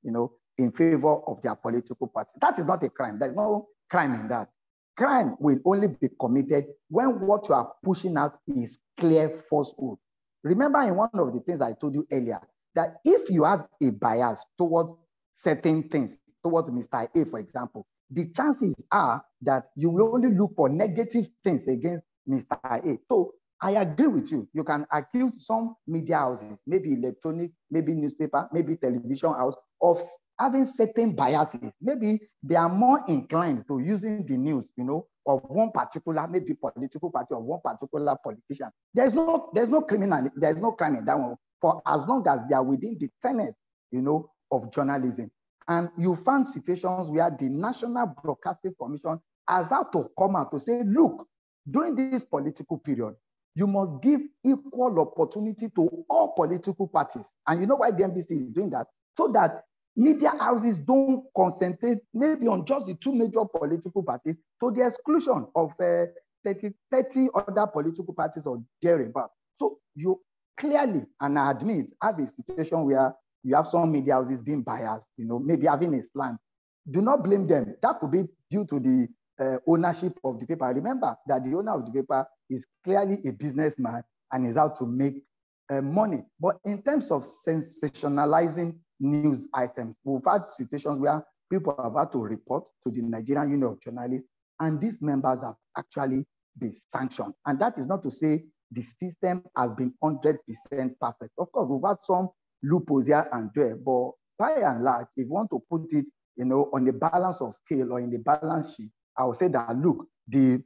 in favor of their political party. That is not a crime. There's no crime in that. Crime will only be committed when what you are pushing out is clear falsehood. Remember in one of the things I told you earlier, that if you have a bias towards certain things, towards Mr. A, for example, the chances are that you will only look for negative things against Mr. A. So I agree with you. You can accuse some media houses, maybe electronic, maybe newspaper, maybe television house, of having certain biases. Maybe they are more inclined to using the news, of one particular, maybe political party or one particular politician. There's no crime in that one, for as long as they are within the tenet, of journalism. And you find situations where the National Broadcasting Commission has had to come out to say, look, during this political period, you must give equal opportunity to all political parties. And you know why the NBC is doing that? So that media houses don't concentrate maybe on just the two major political parties to the exclusion of 30 other political parties or thereabout. So you clearly, and I admit, have a situation where you have some media houses being biased, maybe having a slant. Do not blame them. That could be due to the ownership of the paper. Remember that the owner of the paper is clearly a businessman and is out to make money. But in terms of sensationalizing news items, we've had situations where people have had to report to the Nigerian Union of Journalists, and these members have actually been sanctioned. And that is not to say the system has been 100% perfect. Of course, we've had some loopholes here and there, but by and large, if you want to put it, on the balance of scale or in the balance sheet, I would say that, look, the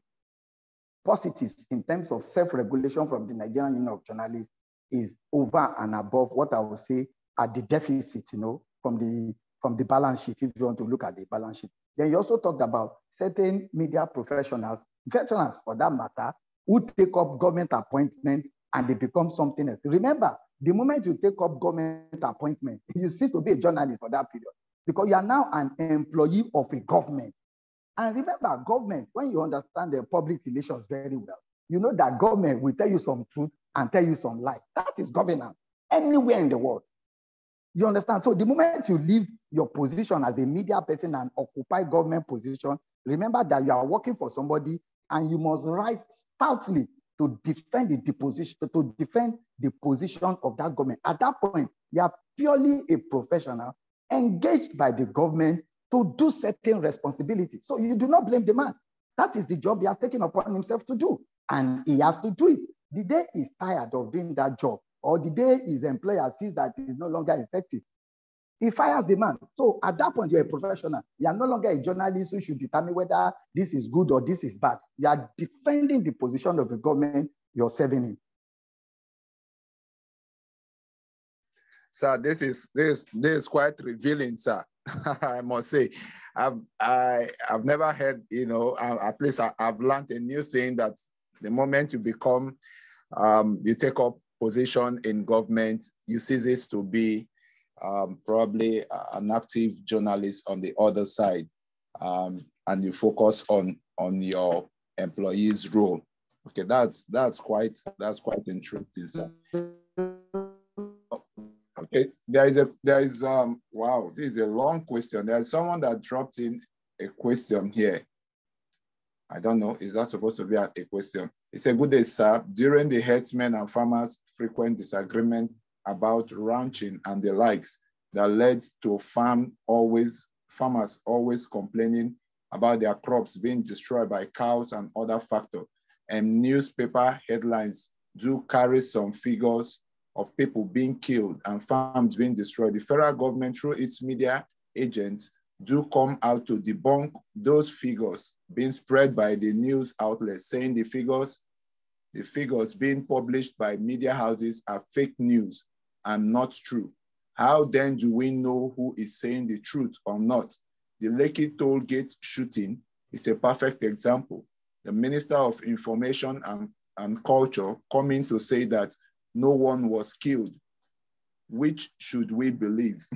positives in terms of self-regulation from the Nigerian Union of Journalists is over and above what I would say are the deficits, from the balance sheet, if you want to look at the balance sheet. Then you also talked about certain media professionals, veterans for that matter, who take up government appointments and they become something else. Remember, the moment you take up government appointment, you cease to be a journalist for that period because you are now an employee of a government. And remember, government, when you understand the public relations very well, you know that government will tell you some truth and tell you some lie. That is governance anywhere in the world. You understand? So the moment you leave your position as a media person and occupy government position, remember that you are working for somebody and you must rise stoutly to defend the position of that government. At that point, you are purely a professional engaged by the government to do certain responsibilities. So you do not blame the man. That is the job he has taken upon himself to do, and he has to do it. The day he's tired of doing that job, or the day his employer sees that he is no longer effective, he fires the man. So at that point, you're a professional. You are no longer a journalist who should determine whether this is good or this is bad. You are defending the position of the government you're serving in. Sir, this is quite revealing, sir. I must say, I've never heard, at least I've learned a new thing that the moment you become, you take up position in government, you cease to be probably an active journalist on the other side, and you focus on your employee's role. Okay, that's quite interesting, sir. Okay, wow, this is a long question. There's someone that dropped in a question here. I don't know, is that supposed to be a question? It's a good day, sir. During the herdsmen and farmers frequent disagreement about ranching and the likes, that led to farmers always complaining about their crops being destroyed by cows and other factors. And newspaper headlines do carry some figures of people being killed and farms being destroyed. The federal government, through its media agents, do come out to debunk those figures being spread by the news outlets, saying the figures being published by media houses are fake news and not true. How then do we know who is saying the truth or not? The Lekki toll gate shooting is a perfect example. The Minister of Information and Culture coming to say that no one was killed. Which should we believe?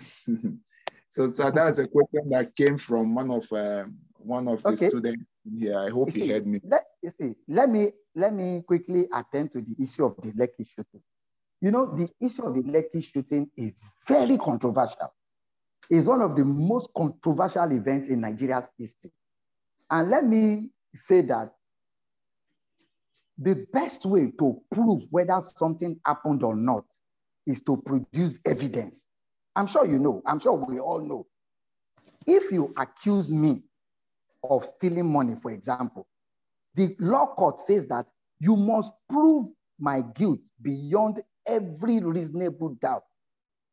So that's a question that came from one of the students here. I hope he heard me. Let me quickly attend to the issue of the Lekki shooting. You know, the issue of the Lekki shooting is very controversial. It's one of the most controversial events in Nigeria's history. And let me say that the best way to prove whether something happened or not is to produce evidence. I'm sure you know, I'm sure we all know. If you accuse me of stealing money, for example, the law court says that you must prove my guilt beyond every reasonable doubt,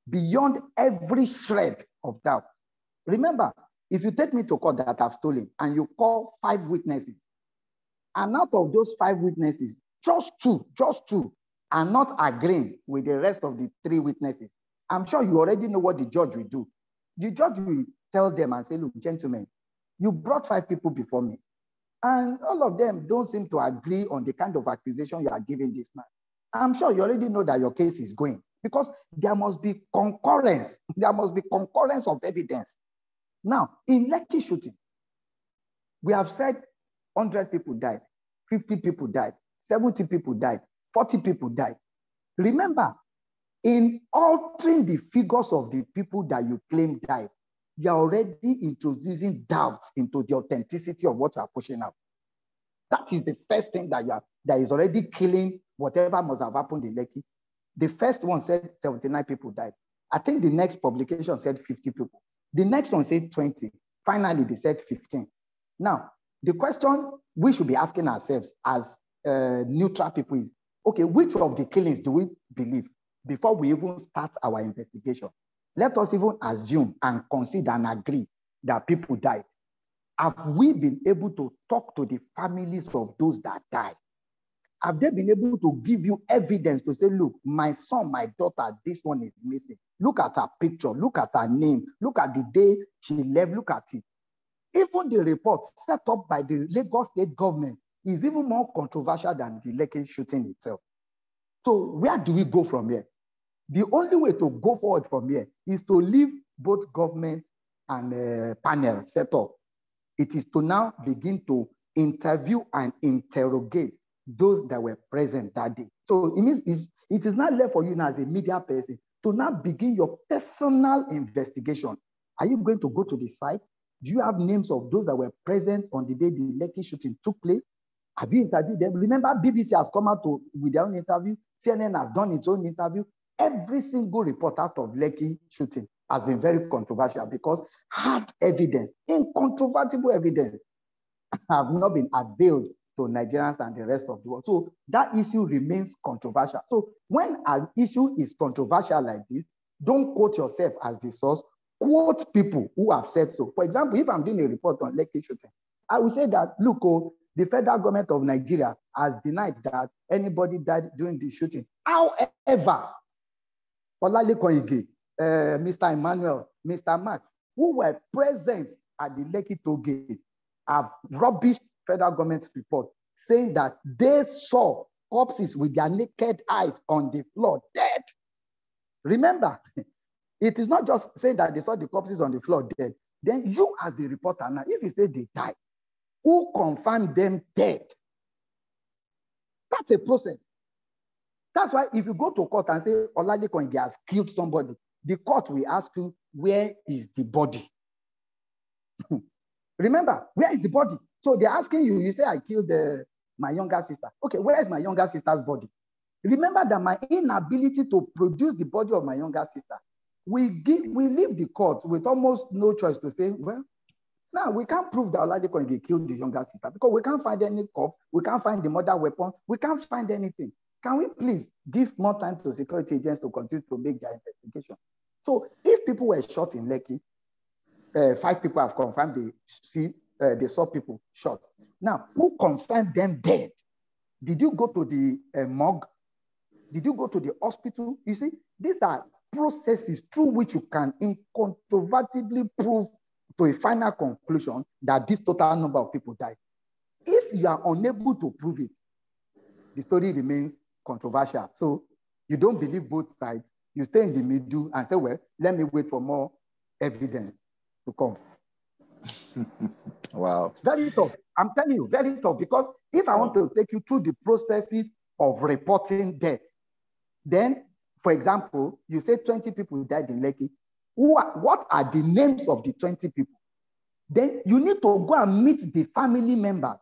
beyond every shred of doubt. Remember, if you take me to court that I've stolen and you call 5 witnesses, and out of those 5 witnesses, just two are not agreeing with the rest of the 3 witnesses, I'm sure you already know what the judge will do. The judge will tell them and say, look, gentlemen, you brought 5 people before me, and all of them don't seem to agree on the kind of accusation you are giving this man. I'm sure you already know that your case is going, because there must be concurrence. There must be concurrence of evidence. Now, in Lekki shooting, we have said 100 people died, 50 people died, 70 people died, 40 people died. Remember, in altering the figures of the people that you claim died, you're already introducing doubt into the authenticity of what you are pushing out. That is the first thing that is already killing whatever must have happened in Lekki. The first one said 79 people died. I think the next publication said 50 people. The next one said 20. Finally, they said 15. Now, the question we should be asking ourselves as neutral people is, okay, which of the killings do we believe before we even start our investigation? Let us even assume and consider and agree that people died. Have we been able to talk to the families of those that died? Have they been able to give you evidence to say, look, my son, my daughter, this one is missing. Look at her picture, look at her name, look at the day she left, look at it. Even the report set up by the Lagos state government is even more controversial than the Lekki shooting itself. So where do we go from here? The only way to go forward from here is to leave both government and panel set up. It is to now begin to interview and interrogate those that were present that day. So it means it is not left for you now as a media person to now begin your personal investigation. Are you going to go to the site? Do you have names of those that were present on the day the Lekki shooting took place? Have you interviewed them? Remember, BBC has come out with their own interview. CNN has done its own interview. Every single report out of Lekki shooting has been very controversial because hard evidence, incontrovertible evidence, have not been availed to Nigerians and the rest of the world. So that issue remains controversial. So when an issue is controversial like this, don't quote yourself as the source. Quote people who have said so. For example, if I'm doing a report on Lekki shooting, I will say that, look, the federal government of Nigeria has denied that anybody died during the shooting. However, Olalekan, Mr. Emmanuel, Mr. Mark, who were present at the Lekki toll gate, have rubbished federal government report, saying that they saw corpses with their naked eyes on the floor, dead. Remember, it is not just saying that they saw the corpses on the floor dead. Then you as the reporter now, if you say they died, who confirmed them dead? That's a process. That's why if you go to court and say Olalekan has killed somebody, the court will ask you, where is the body? Remember, where is the body? So they're asking you, you say I killed my younger sister. Okay, where is my younger sister's body? Remember that my inability to produce the body of my younger sister we leave the court with almost no choice to say, well, now we can't prove that Olalekan killed the younger sister because we can't find any cop, we can't find the murder weapon, we can't find anything. Can we please give more time to security agents to continue to make their investigation? So if people were shot in Lekki, 5 people have confirmed they saw people shot. Now, who confirmed them dead? Did you go to the morgue? Did you go to the hospital? You see, these are processes through which you can incontrovertibly prove to a final conclusion that this total number of people died. If you are unable to prove it, the story remains controversial. So you don't believe both sides. You stay in the middle and say, well, let me wait for more evidence to come. Wow. Very tough. I'm telling you, very tough. Because if I want to take you through the processes of reporting death, then, for example, you say 20 people died in Lekki. What are the names of the 20 people? Then you need to go and meet the family members.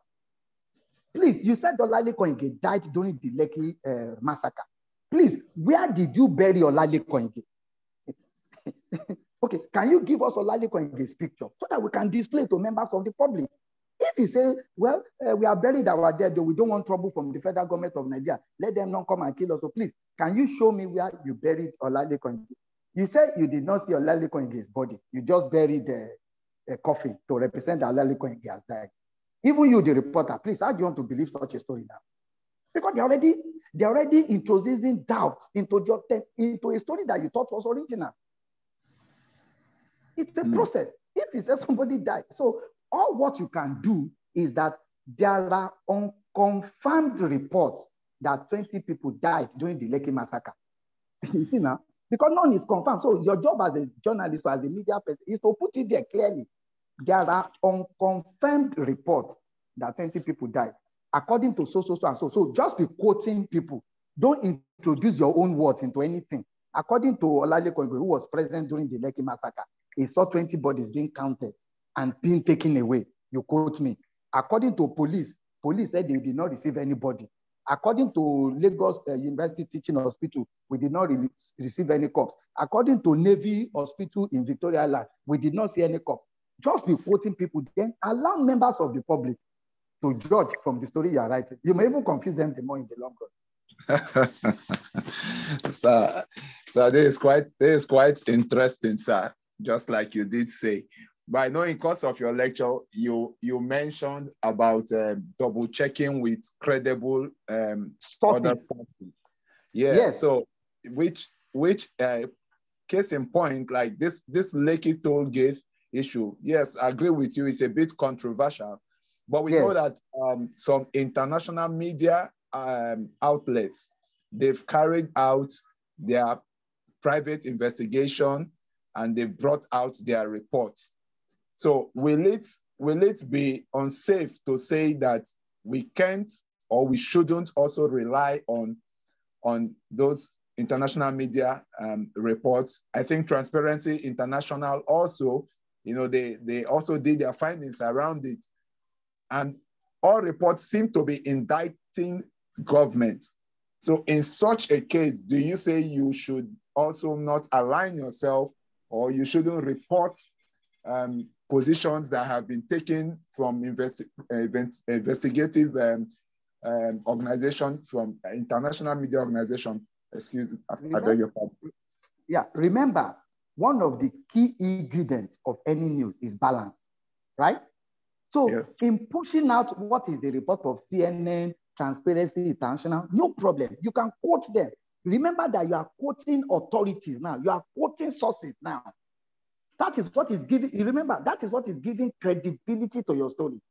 Please, you said Olalekan died during the Lekki massacre. Please, where did you bury Olalekan? Okay, can you give us Olalekan's picture so that we can display to members of the public? If you say, well, we are buried our dead, though we don't want trouble from the federal government of Nigeria, let them not come and kill us. So please, can you show me where you buried Olalekan? You said you did not see Olalekan's body. You just buried a coffin to represent that Olalekan has died. Even you, the reporter, please, how do you want to believe such a story now? Because they're already introducing doubts into a story that you thought was original. It's a process. If you say somebody died, so all what you can do is that there are unconfirmed reports that 20 people died during the Lekki massacre. You see now? Because none is confirmed. So your job as a journalist or as a media person is to put it there clearly. There are unconfirmed reports that 20 people died, according to so, and so. So just be quoting people. Don't introduce your own words into anything. According to Olalekan, who was present during the Lekki massacre, he saw 20 bodies being counted and being taken away. You quote me. According to police said they did not receive anybody. According to Lagos University Teaching Hospital, we did not receive any cops. According to Navy Hospital in Victoria Island, we did not see any cops. Just be quoting people, then allow members of the public to judge from the story you are writing. You may even confuse them the more in the long run. So this is quite interesting, sir. Just like you did say. But I know in course of your lecture, you mentioned about double checking with credible other sources. Yeah. Yes. So which case in point, like this Lekki toll gate issue, yes, I agree with you. It's a bit controversial, but we know that some international media outlets, they've carried out their private investigation and they brought out their reports. So will it be unsafe to say that we can't or we shouldn't also rely on those international media reports? I think Transparency International also, they also did their findings around it. And all reports seem to be indicting government. So in such a case, do you say you should also not align yourself, or you shouldn't report positions that have been taken from investigative organization, from international media organization? Excuse me, I beg your pardon. Yeah, remember, one of the key ingredients of any news is balance, right? So in pushing out what is the report of CNN, Transparency International, no problem. You can quote them. Remember that you are quoting authorities now. You are quoting sources now. That is what is giving, remember, that is what is giving credibility to your story.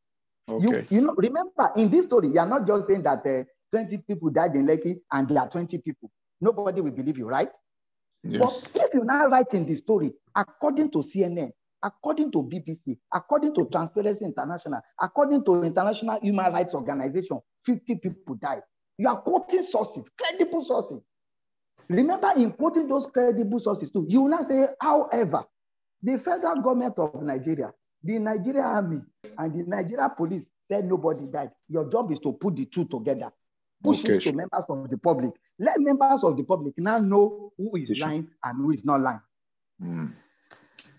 Okay. Remember, in this story, you are not just saying that 20 people died in Lekki and there are 20 people. Nobody will believe you, right? Yes. But if you now write in the story, according to CNN, according to BBC, according to Transparency International, according to International Human Rights Organization, 50 people died. You are quoting sources, credible sources. Remember, in quoting those credible sources too, you will not say, however, the federal government of Nigeria, the Nigerian army, and the Nigeria police said nobody died. Your job is to put the two together. Push it to members of the public. Let members of the public now know who is lying and who is not lying.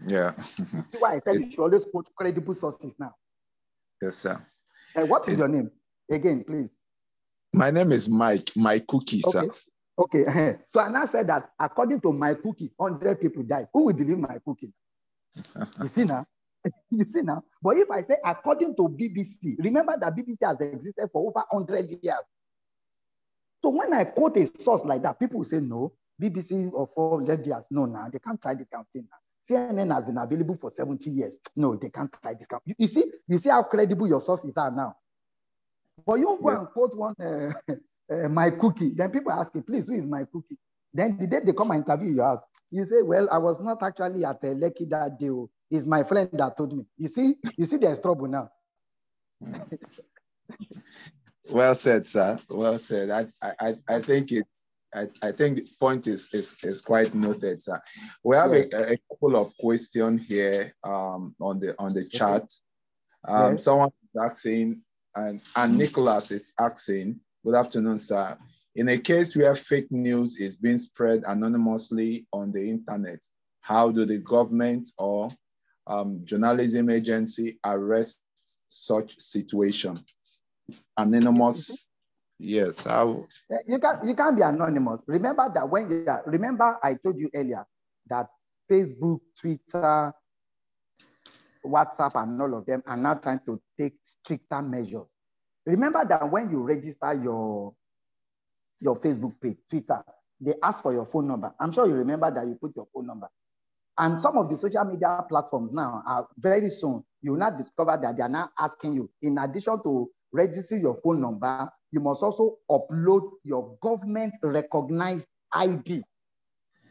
Yeah. See why I said you should always quote credible sources now. Yes, sir. What is your name? Again, please. My name is Mike Cookie, okay. sir. Okay. So I now said that according to my cookie, 100 people died. Who will believe my cookie? You see now? You see now? But if I say according to BBC, remember that BBC has existed for over 100 years. So when I quote a source like that, people will say, no, BBC of 400 years. No, now they can't try this kind of thing now. CNN has been available for 70 years. No, they can't try this kind. You see how credible your sources are now. But you go and quote one my cookie. Then people ask you, please, who is my cookie? Then the day they come and interview you, ask, you say, well, I was not actually at Lekki that day. It's my friend that told me. You see there's trouble now. Well said, sir. Well said. I think I think the point is quite noted, sir. We have a couple of questions here on the chat. Someone is asking, and Nicholas is asking, good afternoon, sir. In a case where fake news is being spread anonymously on the internet, how do the government or journalism agency arrest such situation? Anonymous, yes. You can't be anonymous. Remember that remember I told you earlier that Facebook, Twitter, WhatsApp, and all of them are now trying to take stricter measures. Remember that when you register your Facebook page, Twitter, they ask for your phone number. I'm sure you remember that you put your phone number. And some of the social media platforms now are very soon, you will not discover that they are now asking you, in addition to register your phone number, you must also upload your government recognized ID.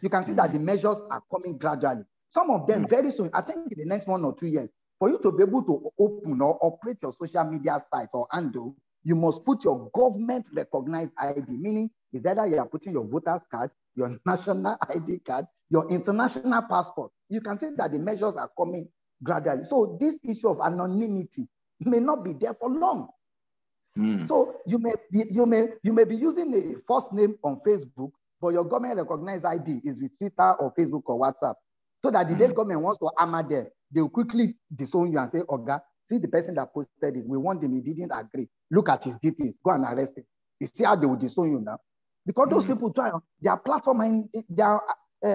You can see that the measures are coming gradually. Some of them very soon, I think in the next 1 or 2 years, for you to be able to open or operate your social media site or handle, you must put your government recognized ID, meaning is either you are putting your voter's card, your national ID card, your international passport. You can see that the measures are coming gradually. So this issue of anonymity may not be there for long. So you may be using a first name on Facebook, but your government recognized ID is with Twitter or Facebook or WhatsApp. So that the day government wants to hammer them, they will quickly disown you and say, Oga, see the person that posted it. We want him, he didn't agree. Look at his details. Go and arrest him. You see how they will disown you now? Because those people try, their platform, and they are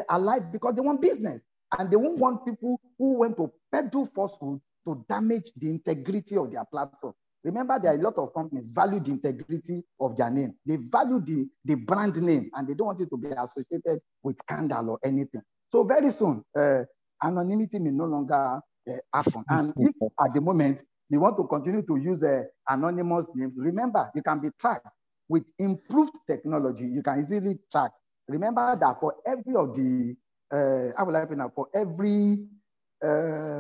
alive because they want business. And they won't want people who went to peddle falsehood to damage the integrity of their platform. Remember, there are a lot of companies value the integrity of their name. They value the brand name, and they don't want it to be associated with scandal or anything. So very soon, anonymity may no longer happen. And if at the moment you want to continue to use anonymous names, remember, you can be tracked. With improved technology, you can easily track. Remember that for every of the,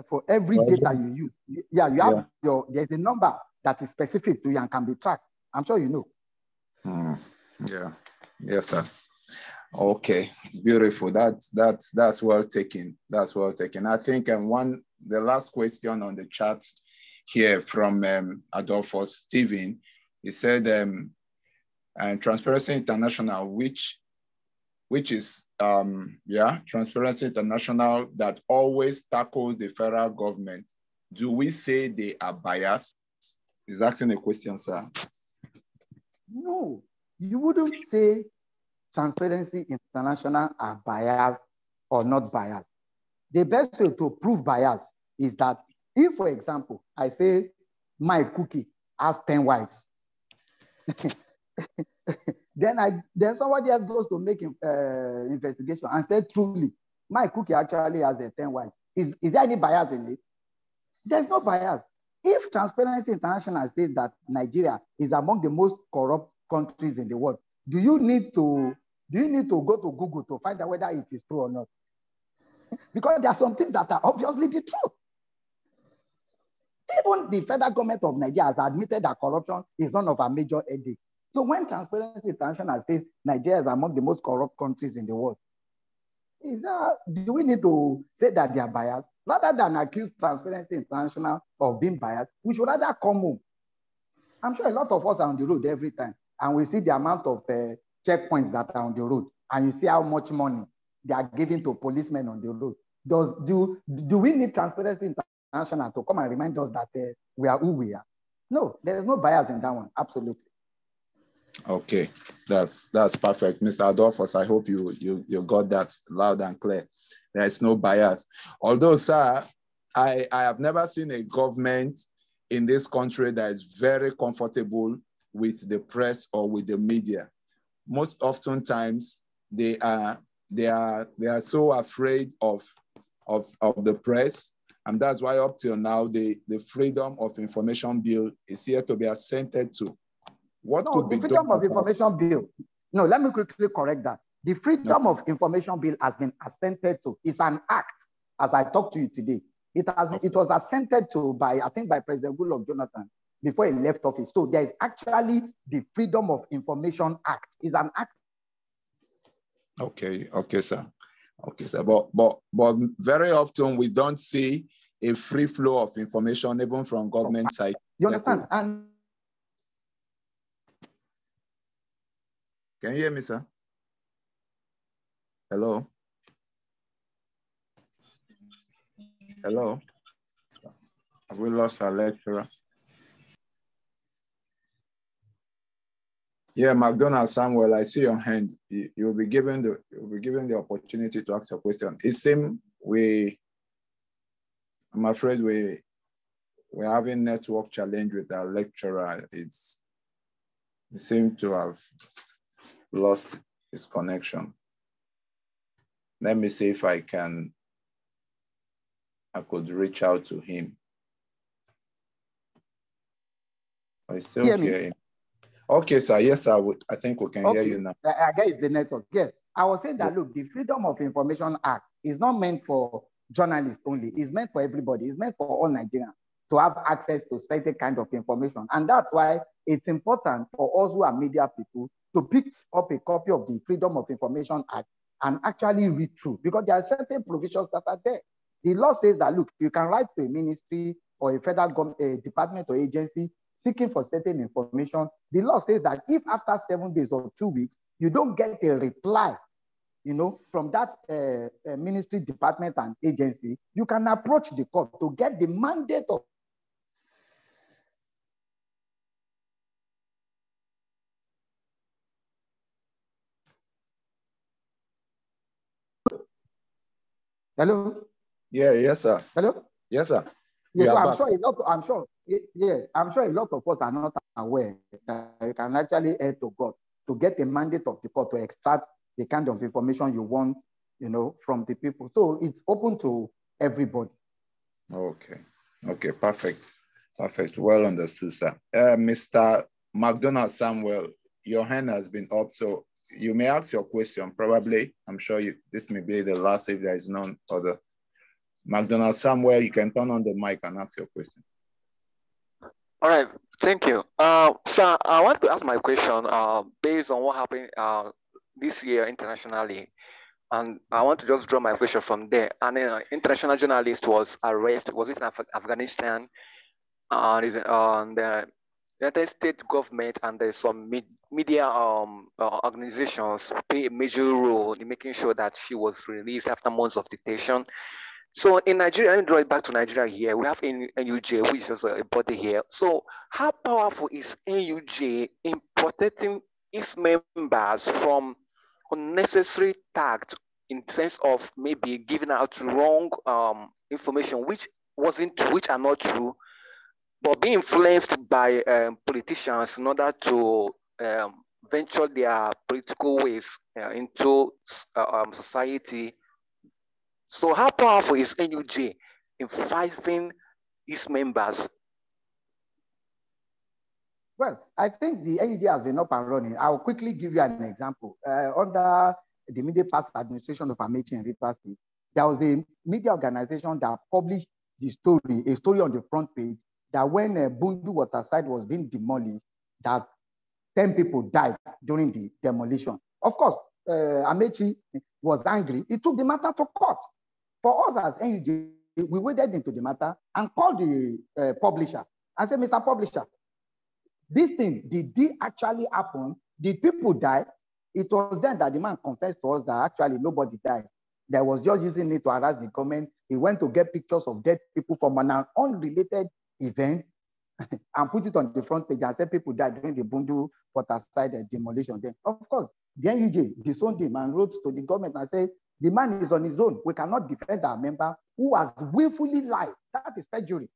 for every data you use, there's a number that is specific to you and can be tracked. I'm sure you know. Yeah. Yes, sir. Okay, beautiful. That's well taken. That's well taken. I think the last question on the chat here from Adolfo Steven, he said, Transparency International, which is Transparency International that always tackles the federal government. Do we say they are biased? He's asking a question, sir. No, you wouldn't say Transparency International are biased or not biased. The best way to prove bias is that if, for example, I say my cookie has 10 wives, then somebody else goes to make investigation and say, truly, my cookie actually has 10 wives. Is there any bias in it? There's no bias. If Transparency International says that Nigeria is among the most corrupt countries in the world, do you need to go to Google to find out whether it is true or not? Because there are some things that are obviously the truth. Even the federal government of Nigeria has admitted that corruption is one of our major headaches. So when Transparency International says Nigeria is among the most corrupt countries in the world, do we need to say that they are biased? Rather than accuse Transparency International of being biased, we should rather come home. I'm sure a lot of us are on the road every time, and we see the amount of checkpoints that are on the road, and you see how much money they are giving to policemen on the road. Do we need Transparency International to come and remind us that we are who we are? No, there's no bias in that one. Absolutely. Okay, that's perfect, Mr. Adolphus. I hope you got that loud and clear. There is no bias. Although, sir, I have never seen a government in this country that is very comfortable with the press or with the media. Most oftentimes, they are so afraid of the press, and that's why up till now the Freedom of Information Bill is here to be assented to. What could be done? The Freedom of Information Bill. No, let me quickly correct that. The Freedom of Information Bill has been assented to. It's an act, as I talked to you today. It was assented to by President Goodluck Jonathan before he left office. So there is actually the Freedom of Information Act. It's an act. Okay, sir. Okay, sir. But very often we don't see a free flow of information even from government side. You understand? And can you hear me, sir? Hello? Hello? Have we lost our lecturer? Yeah, McDonald Samuel, I see your hand. You'll be given the opportunity to ask your question. It seems I'm afraid we're having network challenge with our lecturer. It seems to have lost his connection. Let me see if I could reach out to him. I still hear him. Okay, sir. Yes, sir. I think we can hear you now. I guess the network. Yes. I was saying that, look, the Freedom of Information Act is not meant for journalists only. It's meant for everybody. It's meant for all Nigerians to have access to certain kind of information. And that's why it's important for us who are media people to pick up a copy of the Freedom of Information Act and actually read through, because there are certain provisions that are there. The law says that, look, you can write to a ministry or a federal government, department or agency seeking for certain information. The law says that if after 7 days or 2 weeks, you don't get a reply, from that ministry, department, and agency, you can approach the court to get the mandate of Hello? Yeah, yes, sir. Hello? Yes, sir. Yes, so I'm sure a lot of us are not aware that you can actually head to court to get a mandate of the court to extract the kind of information you want, from the people. So it's open to everybody. Okay, perfect. Well understood, sir. Mr. McDonald Samuel, your hand has been up, so you may ask your question. Probably, I'm sure this may be the last if there is none other. McDonald Samuel, you can turn on the mic and ask your question. All right, thank you. Sir, I want to ask my question based on what happened this year internationally. And I want to just draw my question from there. An international journalist was arrested. Was it in Afghanistan? The United States government and there's some media organizations play a major role in making sure that she was released after months of detention. So in Nigeria, let me draw it back to Nigeria here. We have NUJ, which is also a body here. So how powerful is NUJ in protecting its members from unnecessary tax in sense of maybe giving out wrong information, which are not true, but being influenced by politicians in order to venture their political ways into society? So how powerful is NUJ in fighting its members? Well, I think the NUJ has been up and running. I'll quickly give you an example. Under the immediate past administration of Amechi and Rivers State, there was a media organization that published a story on the front page that when Bundu Waterside was being demolished, that 10 people died during the demolition. Of course, Amechi was angry. He took the matter to court. For us as NUJ, we waded into the matter and called the publisher and said, Mr. Publisher, this thing, did it actually happen? Did people die? It was then that the man confessed to us that actually nobody died. That was just using it to harass the government. He went to get pictures of dead people from an unrelated event and put it on the front page and said people died during the Bundu Waterside demolition. Then, of course, the NUJ disowned him and wrote to the government and said, the man is on his own. We cannot defend our member who has willfully lied. That is perjury.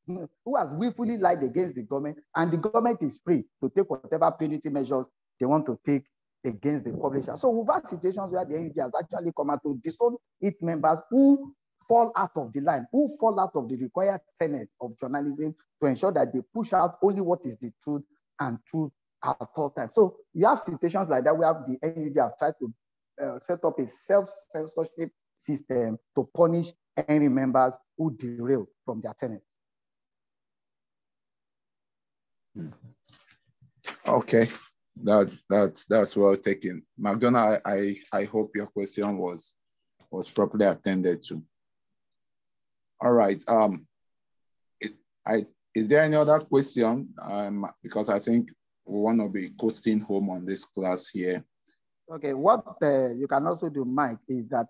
Who has willfully lied against the government, and the government is free to take whatever penalty measures they want to take against the publisher. So we've had situations where the NUJ has actually come out to disown its members who fall out of the line, who fall out of the required tenets of journalism to ensure that they push out only what is the truth and truth at all times. So you have situations like that where the NUJ have tried to set up a self-censorship system to punish any members who derail from their tenets. Okay, that's well taken. McDonald, I hope your question was properly attended to. All right. Is there any other question? Because I think we want to be coasting home on this class here. Okay, what you can also do, Mike, is that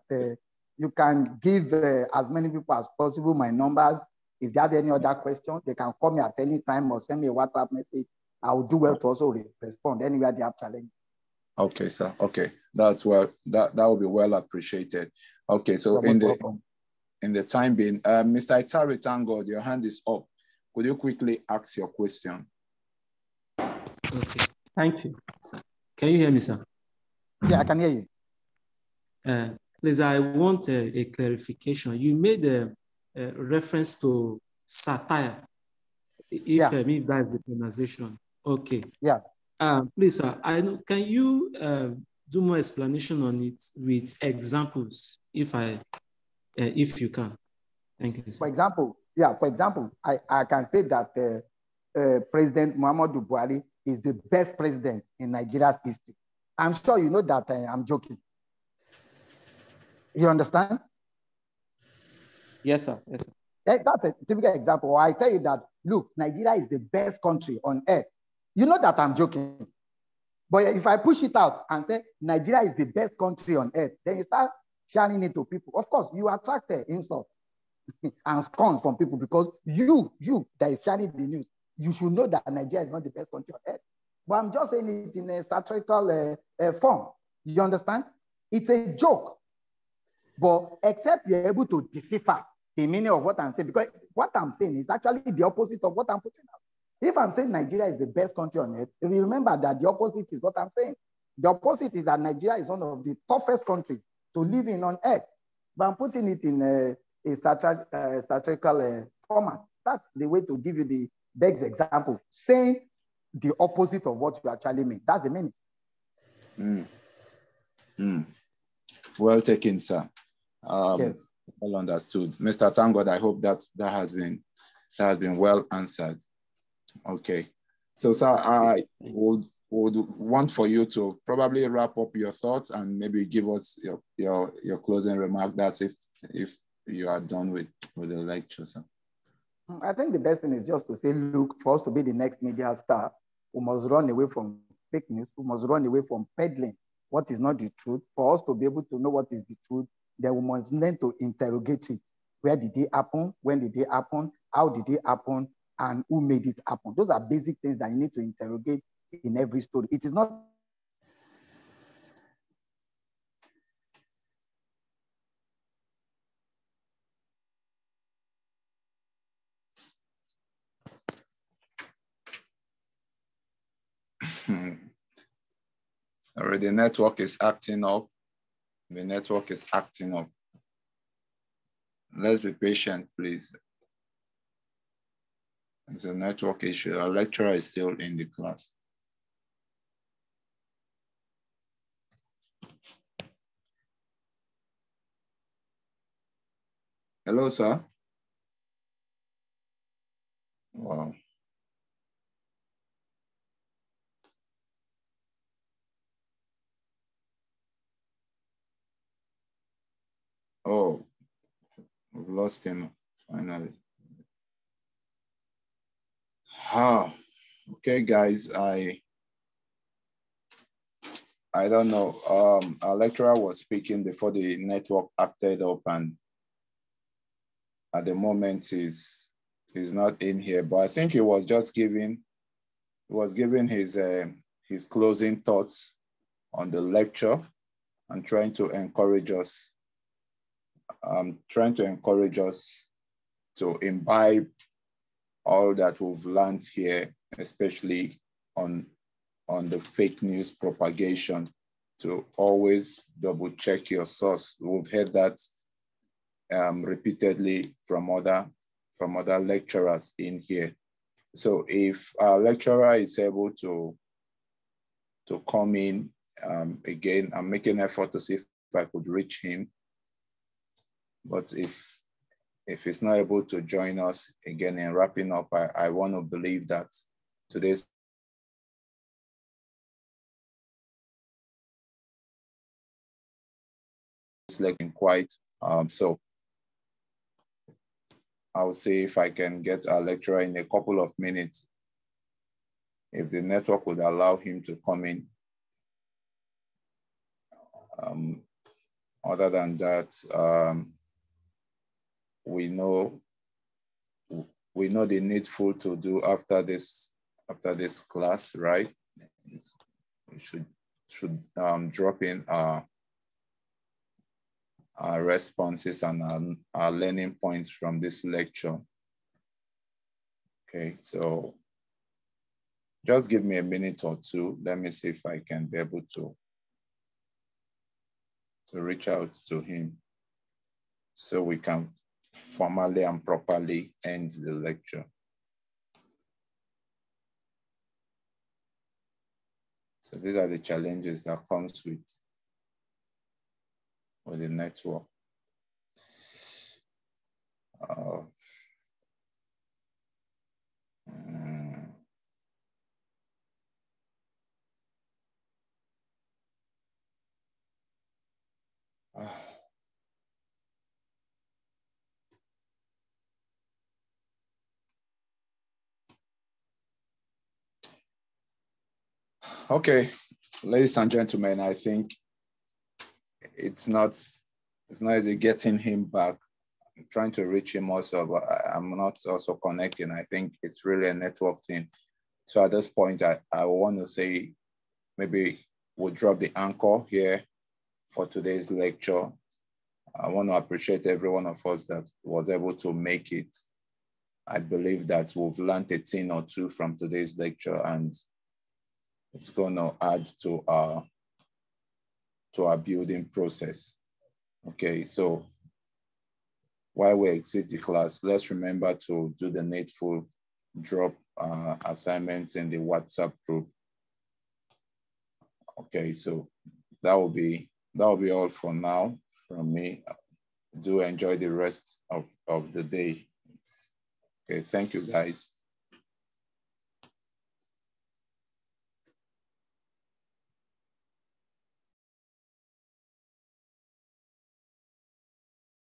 you can give as many people as possible my numbers. If they have any other question, they can call me at any time or send me a WhatsApp message. I will do well to also respond anywhere they have challenge. Okay, sir. Okay, that's well. That will be well appreciated. Okay, so in the time being, Mr. Itari, thank God, your hand is up. Could you quickly ask your question? Okay, thank you, sir. Can you hear me, sir? Yeah, I can hear you. Please, I want a clarification. You made a reference to satire, if that is the pronunciation. Okay. Yeah. Please, sir, can you do more explanation on it with examples, if you can? Thank you, sir. For example, I can say that President Muhammadu Buhari is the best president in Nigeria's history. I'm sure you know that I'm joking. You understand? Yes, sir. Yes, sir. That's a typical example. I tell you that, look, Nigeria is the best country on earth. You know that I'm joking. But if I push it out and say Nigeria is the best country on earth, then you start sharing it to people. Of course, you attract insult and scorn from people because you that is sharing the news, you should know that Nigeria is not the best country on earth. But I'm just saying it in a satirical form. You understand? It's a joke. But except you're able to decipher the meaning of what I'm saying, because what I'm saying is actually the opposite of what I'm putting out. If I'm saying Nigeria is the best country on earth, remember that the opposite is what I'm saying. The opposite is that Nigeria is one of the toughest countries to live in on earth. But I'm putting it in a satirical format. That's the way to give you the best example, saying the opposite of what you actually mean. That's the meaning. Well taken, sir. Yes. Well understood. Mr. Tangod, I hope that has been well answered. Okay. So, sir, I would want for you to probably wrap up your thoughts and maybe give us your closing remark. That's if you are done with the lecture, sir. I think the best thing is just to say, look, for us to be the next media star, we must run away from fake news. We must run away from peddling what is not the truth. For us to be able to know what is the truth, then we must learn to interrogate it. Where did it happen? When did it happen? How did it happen? And who made it happen? Those are basic things that you need to interrogate in every story. It is not Sorry, the network is acting up. The network is acting up. Let's be patient, please. It's a network issue. Our lecturer is still in the class. Hello, sir. Wow. Oh, we've lost him finally. Okay, guys, I don't know. Our lecturer was speaking before the network acted up, and at the moment he's not in here. But I think he was just giving his closing thoughts on the lecture and trying to encourage us. To imbibe all that we've learned here, especially on the fake news propagation, to always double check your source. We've heard that repeatedly from other lecturers in here. So if our lecturer is able to come in, again, I'm making an effort to see if I could reach him. But if he's not able to join us again in wrapping up, I want to believe that today's looking quite, so I'll see if I can get our lecturer in a couple of minutes, if the network would allow him to come in. Other than that, we know the needful to do after this class, right? We should drop in our responses and our learning points from this lecture. Okay, so just give me a minute or two. Let me see if I can be able to reach out to him so we can formally and properly end the lecture. So these are the challenges that comes with the network. Okay, ladies and gentlemen, I think it's not easy getting him back. I'm trying to reach him also, but I'm not also connecting. I think it's really a network thing. So at this point, I want to say maybe we'll drop the anchor here for today's lecture. I want to appreciate every one of us that was able to make it. I believe that we've learned a thing or two from today's lecture, and it's going to add to our building process. Okay, so while we exit the class, let's remember to do the needful, drop assignments in the WhatsApp group. Okay, so that will be all for now from me. Do enjoy the rest of the day. Okay, thank you guys.